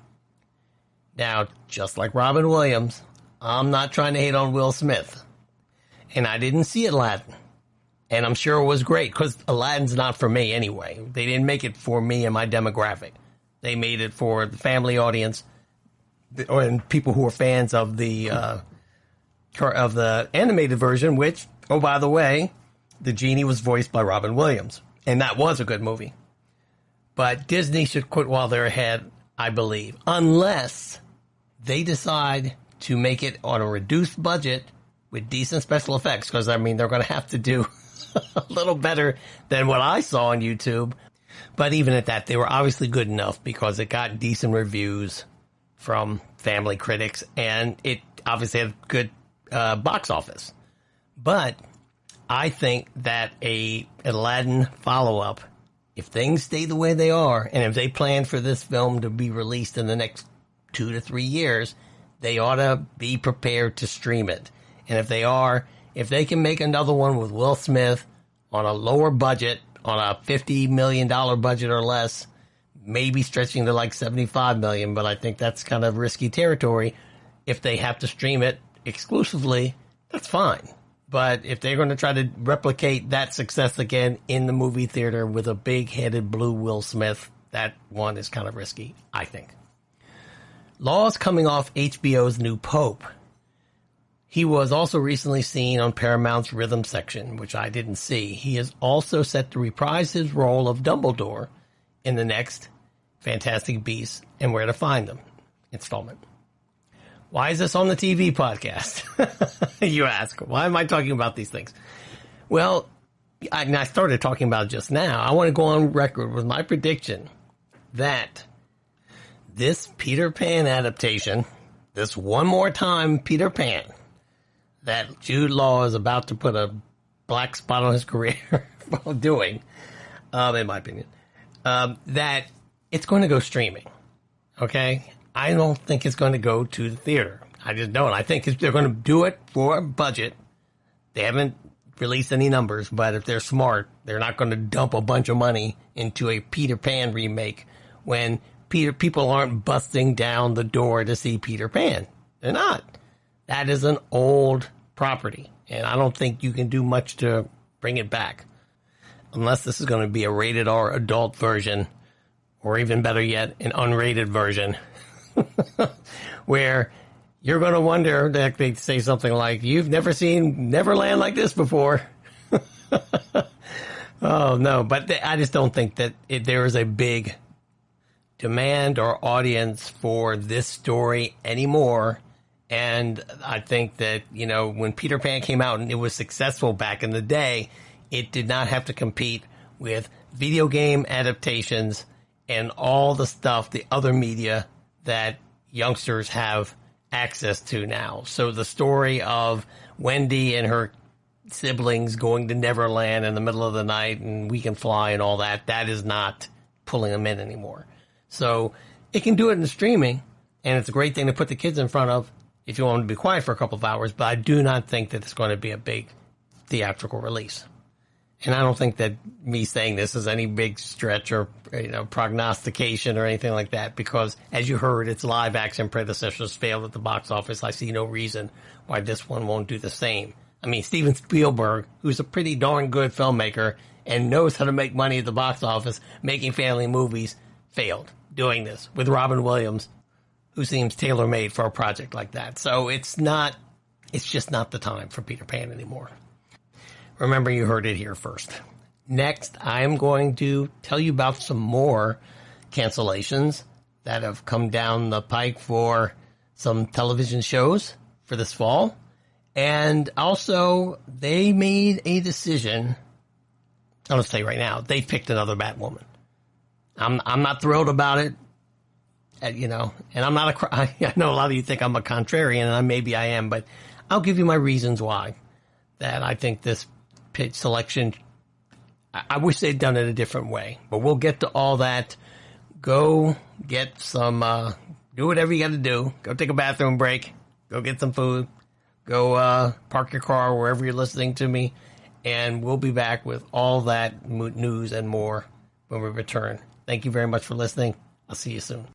Now, just like Robin Williams, I'm not trying to hate on Will Smith. And I didn't see Aladdin. And I'm sure it was great, because Aladdin's not for me anyway. They didn't make it for me and my demographic. They made it for the family audience and people who are fans of the animated version, which, oh, by the way, the genie was voiced by Robin Williams, and that was a good movie. But Disney should quit while they're ahead, I believe, unless they decide to make it on a reduced budget with decent special effects, because, I mean, they're going to have to do a little better than what I saw on YouTube. But even at that, they were obviously good enough because it got decent reviews from family critics, and it obviously had good box office. But I think that a Aladdin follow-up, if things stay the way they are, and if they plan for this film to be released in the next 2 to 3 years, they ought to be prepared to stream it. And if they are, if they can make another one with Will Smith on a lower budget, on a $50 million budget or less, maybe stretching to like $75 million, but I think that's kind of risky territory. If they have to stream it exclusively, that's fine. But if they're going to try to replicate that success again in the movie theater with a big-headed blue Will Smith, that one is kind of risky, I think. Law's coming off HBO's New Pope. He was also recently seen on Paramount's Rhythm section, which I didn't see. He is also set to reprise his role of Dumbledore in the next Fantastic Beasts and Where to Find Them installment. Why is this on the TV podcast? You ask. Why am I talking about these things? Well, I started talking about it just now. I want to go on record with my prediction that this Peter Pan adaptation, this one more time Peter Pan, that Jude Law is about to put a black spot on his career while doing, in my opinion, that it's going to go streaming. Okay? I don't think it's going to go to the theater. I just don't. I think they're going to do it for a budget. They haven't released any numbers, but if they're smart, they're not going to dump a bunch of money into a Peter Pan remake when people aren't busting down the door to see Peter Pan. They're not. That is an old property, and I don't think you can do much to bring it back. Unless this is going to be a rated R adult version, or even better yet, an unrated version, where you're going to wonder that they say something like, "You've never seen Neverland like this before." Oh, no, but I just don't think that there is a big demand or audience for this story anymore. And I think that, when Peter Pan came out and it was successful back in the day, it did not have to compete with video game adaptations and all the stuff, the other media that youngsters have access to now. So the story of Wendy and her siblings going to Neverland in the middle of the night and We Can Fly and all that, that is not pulling them in anymore. So it can do it in the streaming, and it's a great thing to put the kids in front of if you want them to be quiet for a couple of hours, but I do not think that it's going to be a big theatrical release. And I don't think that me saying this is any big stretch or prognostication or anything like that, because as you heard, its live action predecessors failed at the box office. I see no reason why this one won't do the same. I mean, Steven Spielberg, who's a pretty darn good filmmaker and knows how to make money at the box office, making family movies, failed doing this with Robin Williams, who seems tailor-made for a project like that. So it's just not the time for Peter Pan anymore. Remember, you heard it here first. Next, I'm going to tell you about some more cancellations that have come down the pike for some television shows for this fall. And also, they made a decision. I'll just tell you right now, they picked another Batwoman. I'm not thrilled about it, and I'm not I know a lot of you think I'm a contrarian, and maybe I am, but I'll give you my reasons why. That I think this pitch selection, I wish they'd done it a different way, but we'll get to all that. Go get some, do whatever you got to do. Go take a bathroom break. Go get some food. Go park your car wherever you're listening to me, and we'll be back with all that news and more when we return. Thank you very much for listening. I'll see you soon.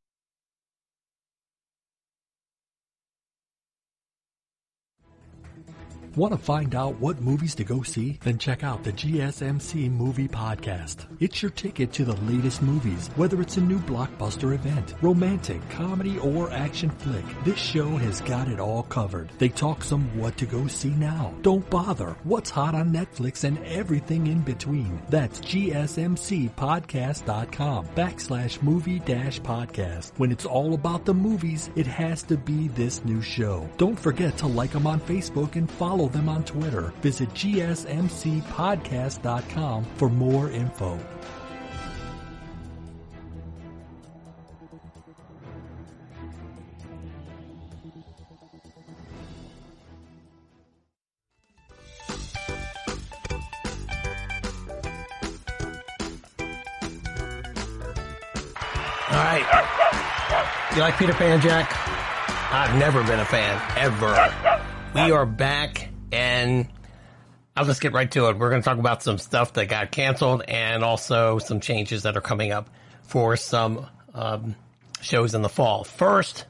Want to find out what movies to go see? Then check out the GSMC Movie Podcast. It's your ticket to the latest movies, whether it's a new blockbuster event, romantic, comedy, or action flick. This show has got it all covered. They talk some what to go see now. Don't bother. What's hot on Netflix and everything in between. That's GSMCpodcast.com/movie-podcast. When it's all about the movies, it has to be this new show. Don't forget to like them on Facebook and follow them on Twitter. Visit GSMCpodcast.com for more info. All right. You like Peter Pan, Jack? I've never been a fan, ever. We are back, and I'll just get right to it. We're going to talk about some stuff that got canceled and also some changes that are coming up for some shows in the fall. First,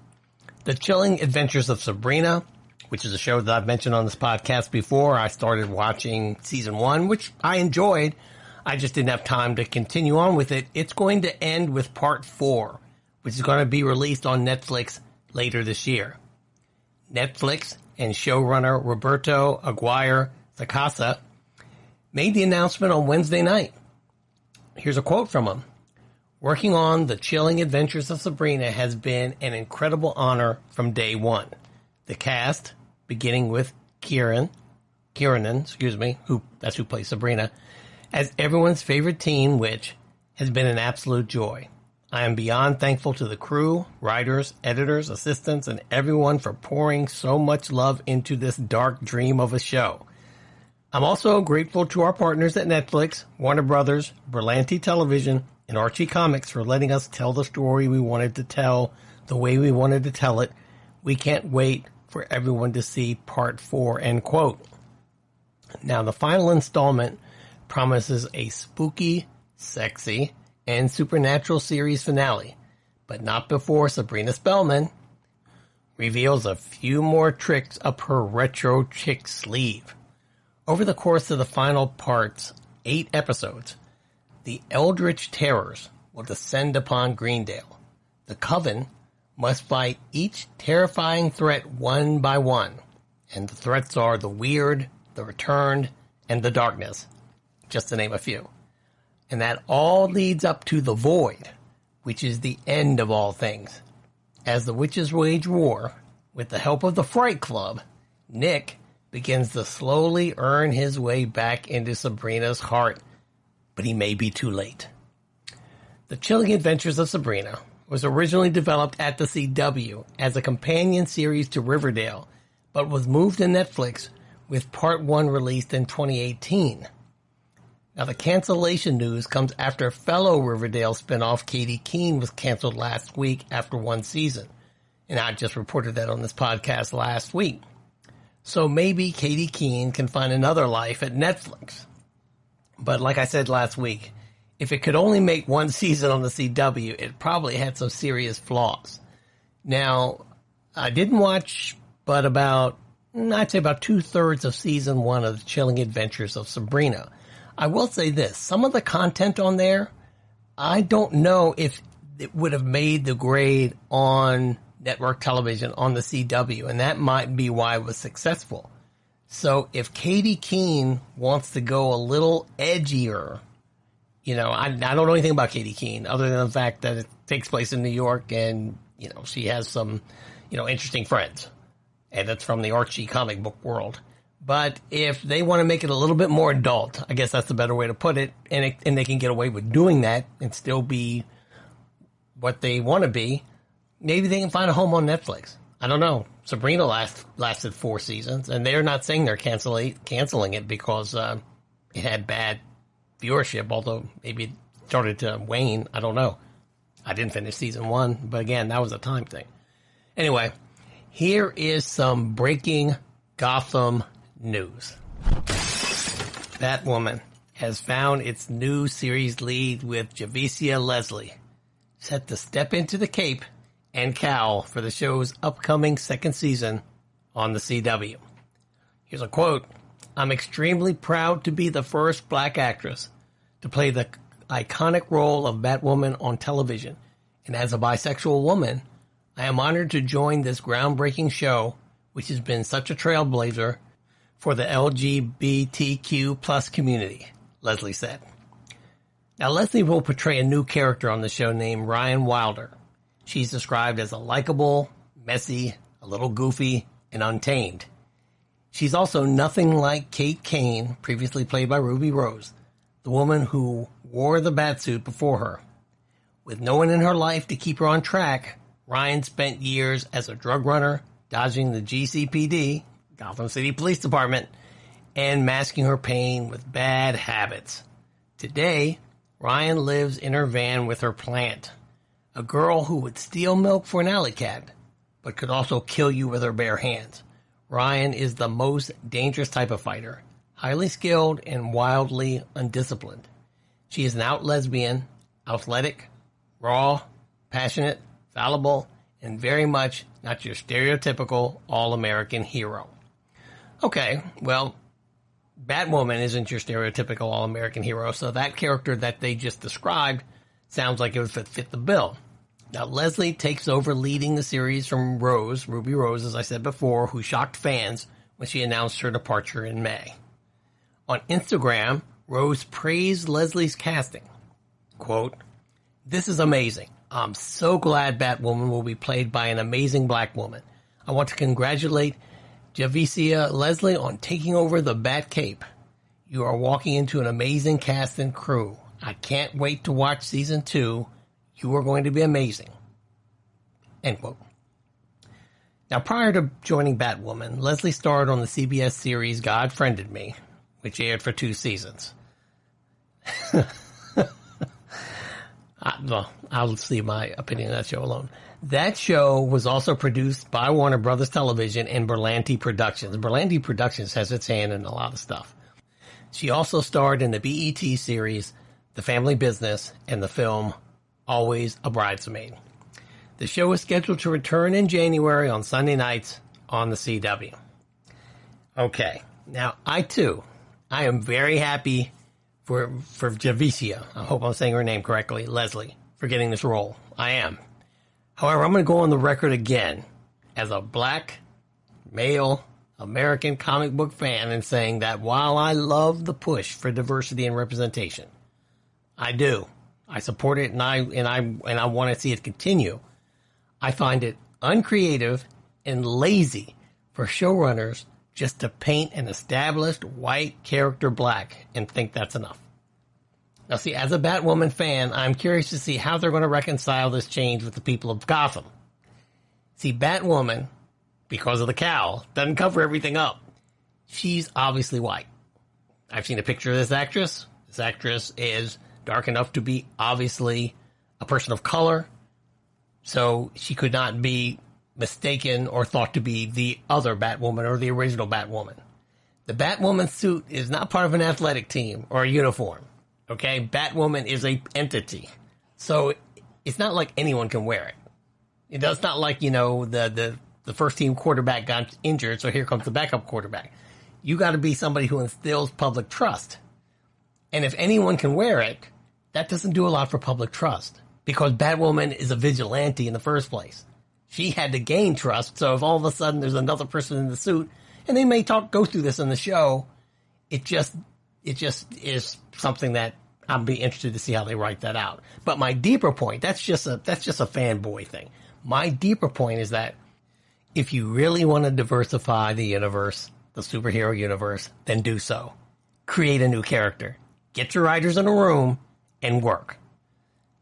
The Chilling Adventures of Sabrina, which is a show that I've mentioned on this podcast before. I started watching season 1, which I enjoyed. I just didn't have time to continue on with it. It's going to end with part 4, which is going to be released on Netflix later this year. Netflix and showrunner Roberto Aguirre-Sacasa made the announcement on Wednesday night. Here's a quote from him. "Working on The Chilling Adventures of Sabrina has been an incredible honor from day one. The cast, beginning with Kieran, who plays Sabrina, as everyone's favorite teen witch, has been an absolute joy. I am beyond thankful to the crew, writers, editors, assistants, and everyone for pouring so much love into this dark dream of a show. I'm also grateful to our partners at Netflix, Warner Brothers, Berlanti Television, and Archie Comics for letting us tell the story we wanted to tell the way we wanted to tell it. We can't wait for everyone to see part 4, end quote. Now, the final installment promises a spooky, sexy, and supernatural series finale, but not before Sabrina Spellman reveals a few more tricks up her retro chick sleeve. Over the course of the final part's 8 episodes, the Eldritch Terrors will descend upon Greendale. The Coven must fight each terrifying threat one by one, and the threats are the Weird, the Returned, and the Darkness, just to name a few. And that all leads up to the Void, which is the end of all things. As the witches wage war, with the help of the Fright Club, Nick begins to slowly earn his way back into Sabrina's heart, but he may be too late. The Chilling Adventures of Sabrina was originally developed at the CW as a companion series to Riverdale, but was moved to Netflix with Part 1 released in 2018. Now, the cancellation news comes after fellow Riverdale spinoff Katie Keene was canceled last week after 1 season. And I just reported that on this podcast last week. So maybe Katie Keene can find another life at Netflix. But like I said last week, if it could only make 1 season on the CW, it probably had some serious flaws. Now, I didn't watch but I'd say about 2/3 of season 1 of the Chilling Adventures of Sabrina. I will say this, some of the content on there, I don't know if it would have made the grade on network television on the CW, and that might be why it was successful. So if Katie Keene wants to go a little edgier, I don't know anything about Katie Keene other than the fact that it takes place in New York and, she has some, interesting friends. And it's from the Archie comic book world. But if they want to make it a little bit more adult, I guess that's the better way to put it, and they can get away with doing that and still be what they want to be, maybe they can find a home on Netflix. I don't know. Sabrina lasted 4 seasons, and they're not saying they're canceling it because it had bad viewership, although maybe it started to wane. I don't know. I didn't finish season 1, but again, that was a time thing. Anyway, here is some breaking Gotham news. Batwoman has found its new series lead with Javicia Leslie, set to step into the cape and cowl for the show's upcoming 2nd season on the CW. Here's a quote. "I'm extremely proud to be the first black actress to play the iconic role of Batwoman on television, and as a bisexual woman, I am honored to join this groundbreaking show, which has been such a trailblazer for the LGBTQ plus community," Leslie said. Now, Leslie will portray a new character on the show named Ryan Wilder. She's described as a likable, messy, a little goofy, and untamed. She's also nothing like Kate Kane, previously played by Ruby Rose, the woman who wore the Batsuit before her. With no one in her life to keep her on track, Ryan spent years as a drug runner, dodging the GCPD, Gotham City Police Department, and masking her pain with bad habits. Today, Ryan lives in her van with her plant, a girl who would steal milk for an alley cat, but could also kill you with her bare hands. Ryan is the most dangerous type of fighter, highly skilled and wildly undisciplined. She is an out lesbian, athletic, raw, passionate, fallible, and very much not your stereotypical all-American hero. Okay, well, Batwoman isn't your stereotypical all-American hero, so that character that they just described sounds like it would fit the bill. Now, Leslie takes over leading the series from Ruby Rose, as I said before, who shocked fans when she announced her departure in May. On Instagram, Rose praised Leslie's casting. Quote, "This is amazing. I'm so glad Batwoman will be played by an amazing black woman. I want to congratulate Javicia Leslie on taking over the Bat Cape. You are walking into an amazing cast and crew. I can't wait to watch season 2. You are going to be amazing." End quote. Now, prior to joining Batwoman, Leslie starred on the CBS series God Friended Me, which aired for 2 seasons. I'll leave my opinion on that show alone. That show was also produced by Warner Brothers Television and Berlanti Productions. Berlanti Productions has its hand in a lot of stuff. She also starred in the BET series The Family Business and the film Always a Bridesmaid. The show is scheduled to return in January on Sunday nights on the CW. Okay, now I am very happy for Javicia. I hope I'm saying her name correctly, Leslie, for getting this role. I am. However, I'm going to go on the record again as a black, male, American comic book fan and saying that while I love the push for diversity and representation, I do. I support it and I want to see it continue. I find it uncreative and lazy for showrunners just to paint an established white character black and think that's enough. Now see, as a Batwoman fan, I'm curious to see how they're going to reconcile this change with the people of Gotham. See, Batwoman, because of the cowl, doesn't cover everything up. She's obviously white. I've seen a picture of this actress. This actress is dark enough to be obviously a person of color, so she could not be mistaken or thought to be the other Batwoman or the original Batwoman. The Batwoman suit is not part of an athletic team or a uniform. Okay, Batwoman is a entity, so it's not like anyone can wear it. It's not like, the first team quarterback got injured, so here comes the backup quarterback. You got to be somebody who instills public trust. And if anyone can wear it, that doesn't do a lot for public trust, because Batwoman is a vigilante in the first place. She had to gain trust, so if all of a sudden there's another person in the suit, and they may go through this in the show, it just is something that I'll be interested to see how they write that out. But my deeper point, that's just a fanboy thing. My deeper point is that if you really want to diversify the universe, the superhero universe, then do so. Create a new character. Get your writers in a room and work.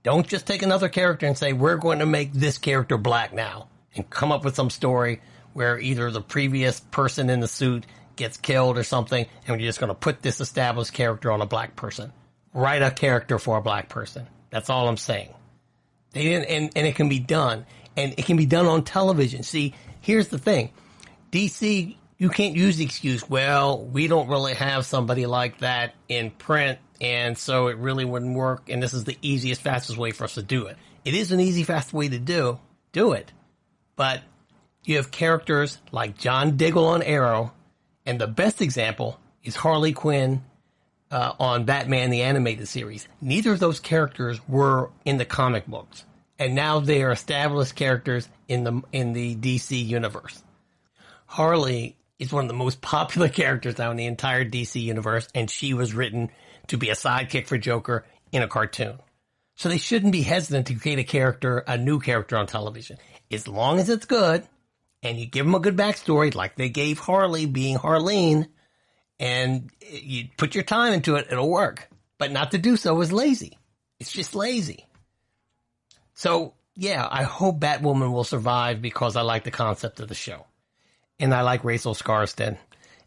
Don't just take another character and say, we're going to make this character black now, and come up with some story where either the previous person in the suit gets killed or something, and you're just going to put this established character on a black person. Write a character for a black person. That's all I'm saying. And it can be done. And it can be done on television. See, here's the thing. DC, you can't use the excuse, well, we don't really have somebody like that in print, and so it really wouldn't work, and this is the easiest, fastest way for us to do it. It is an easy, fast way to do it. But you have characters like John Diggle on Arrow, and the best example is Harley Quinn on Batman the Animated Series. Neither of those characters were in the comic books, and now they are established characters in the DC universe. Harley is one of the most popular characters now in the entire DC universe, and she was written to be a sidekick for Joker in a cartoon. So they shouldn't be hesitant to create a new character on television. As long as it's good, and you give them a good backstory, like they gave Harley being Harleen, and you put your time into it, it'll work. But not to do so is lazy. It's just lazy. So, yeah, I hope Batwoman will survive because I like the concept of the show. And I like Rachel Skarsten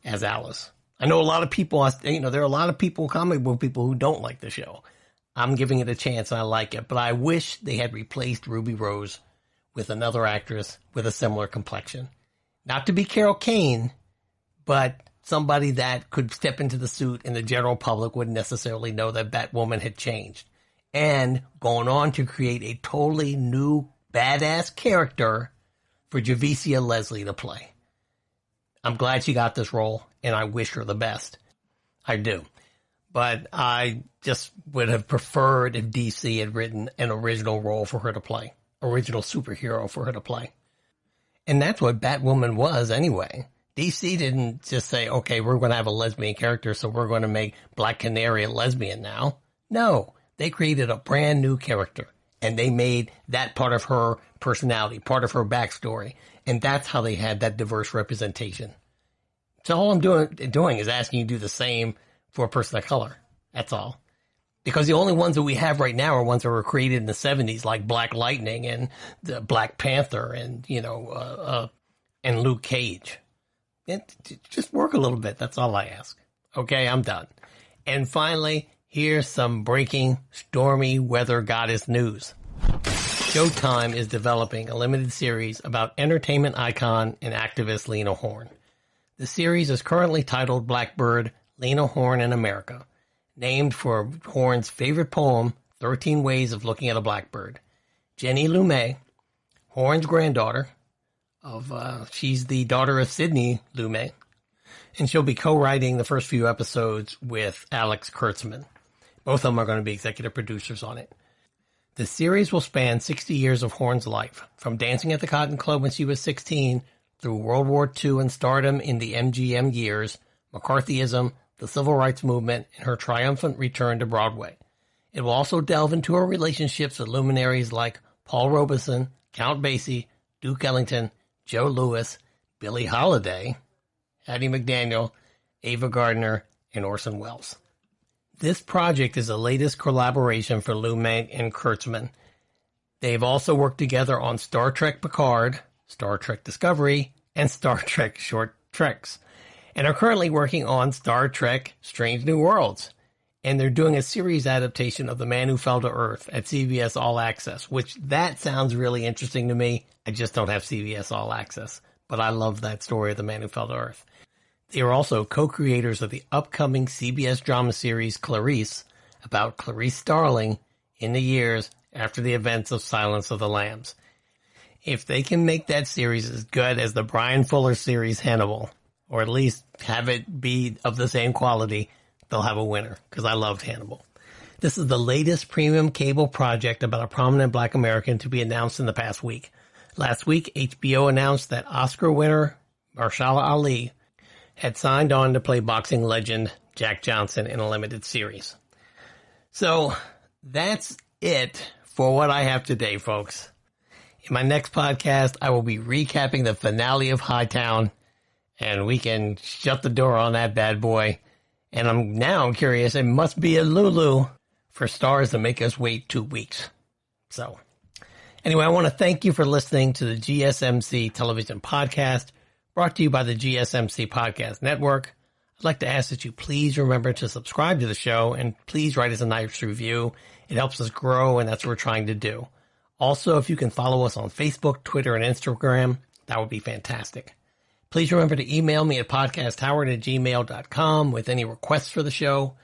as Alice. I know a lot of people, there are a lot of people, comic book people, who don't like the show. I'm giving it a chance and I like it. But I wish they had replaced Ruby Rose with another actress with a similar complexion. Not to be Carol Kane, but somebody that could step into the suit and the general public wouldn't necessarily know that Batwoman had changed. And going on to create a totally new badass character for Javicia Leslie to play. I'm glad she got this role, and I wish her the best. I do. But I just would have preferred if DC had written an original role for her to play. Original superhero for her to play. And that's what Batwoman was anyway. DC didn't just say, okay, we're going to have a lesbian character, so we're going to make Black Canary a lesbian now. No, they created a brand new character, and they made that part of her personality, part of her backstory. And that's how they had that diverse representation. So all I'm doing is asking you to do the same for a person of color. That's all. Because the only ones that we have right now are ones that were created in the 70s, like Black Lightning and the Black Panther and, and Luke Cage. Just work a little bit. That's all I ask. Okay, I'm done. And finally, here's some breaking stormy weather goddess news. Showtime is developing a limited series about entertainment icon and activist Lena Horne. The series is currently titled Blackbird, Lena Horne in America, named for Horne's favorite poem, 13 Ways of Looking at a Blackbird. Jenny Lumet, Horne's granddaughter. She's the daughter of Sidney Lumet, and she'll be co-writing the first few episodes with Alex Kurtzman. Both of them are going to be executive producers on it. The series will span 60 years of Horne's life, from dancing at the Cotton Club when she was 16, through World War II and stardom in the MGM years, McCarthyism, the Civil Rights Movement, and her triumphant return to Broadway. It will also delve into her relationships with luminaries like Paul Robeson, Count Basie, Duke Ellington, Joe Louis, Billie Holiday, Hattie McDaniel, Ava Gardner, and Orson Welles. This project is the latest collaboration for Lumet and Kurtzman. They've also worked together on Star Trek Picard, Star Trek Discovery, and Star Trek Short Treks, and are currently working on Star Trek Strange New Worlds. And they're doing a series adaptation of The Man Who Fell to Earth at CBS All Access, which that sounds really interesting to me. I just don't have CBS All Access, but I love that story of The Man Who Fell to Earth. They are also co-creators of the upcoming CBS drama series Clarice, about Clarice Starling in the years after the events of Silence of the Lambs. If they can make that series as good as the Brian Fuller series Hannibal, or at least have it be of the same quality, they'll have a winner, because I loved Hannibal. This is the latest premium cable project about a prominent Black American to be announced in the past week. Last week, HBO announced that Oscar winner Mahershala Ali had signed on to play boxing legend Jack Johnson in a limited series. So that's it for what I have today, folks. In my next podcast, I will be recapping the finale of Hightown, and we can shut the door on that bad boy. And I'm now curious, it must be a Lulu for Stars to make us wait 2 weeks. So anyway, I want to thank you for listening to the GSMC Television Podcast, brought to you by the GSMC Podcast Network. I'd like to ask that you please remember to subscribe to the show, and please write us a nice review. It helps us grow, and that's what we're trying to do. Also, if you can follow us on Facebook, Twitter, and Instagram, that would be fantastic. Please remember to email me at podcasthoward@gmail.com with any requests for the show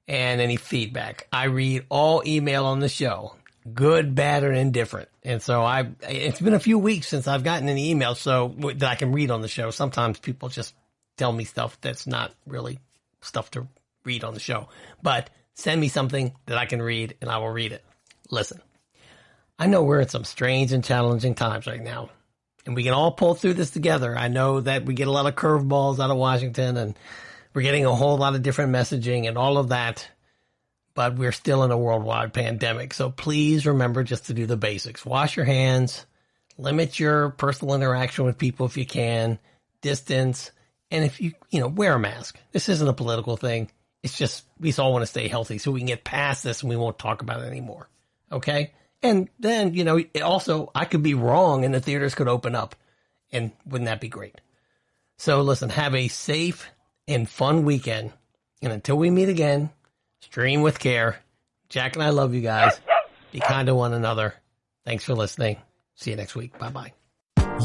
and any feedback. I read all email on the show, good, bad, or indifferent. And so it's been a few weeks since I've gotten an email that I can read on the show. Sometimes people just tell me stuff that's not really stuff to read on the show. But send me something that I can read, and I will read it. Listen, I know we're in some strange and challenging times right now, and we can all pull through this together. I know that we get a lot of curveballs out of Washington, and we're getting a whole lot of different messaging and all of that, but we're still in a worldwide pandemic. So please remember just to do the basics. Wash your hands, limit your personal interaction with people if you can, distance, and if you wear a mask. This isn't a political thing. It's just we all want to stay healthy so we can get past this and we won't talk about it anymore. Okay? And then, also, I could be wrong and the theaters could open up. And wouldn't that be great? So listen, have a safe and fun weekend. And until we meet again, stream with care. Jack and I love you guys. Be kind to one another. Thanks for listening. See you next week. Bye-bye.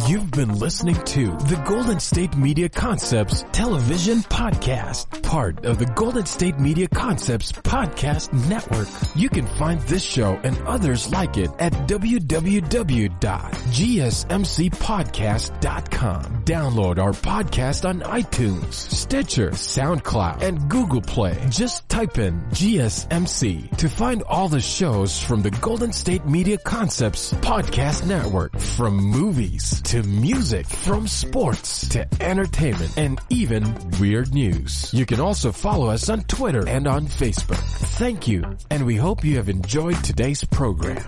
You've been listening to the Golden State Media Concepts Television Podcast, part of the Golden State Media Concepts Podcast Network. You can find this show and others like it at www.gsmcpodcast.com. Download our podcast on iTunes, Stitcher, SoundCloud, and Google Play. Just type in GSMC to find all the shows from the Golden State Media Concepts Podcast Network, from movies to music, from sports to entertainment, and even weird news. You can also follow us on Twitter and on Facebook. Thank you, and we hope you have enjoyed today's program.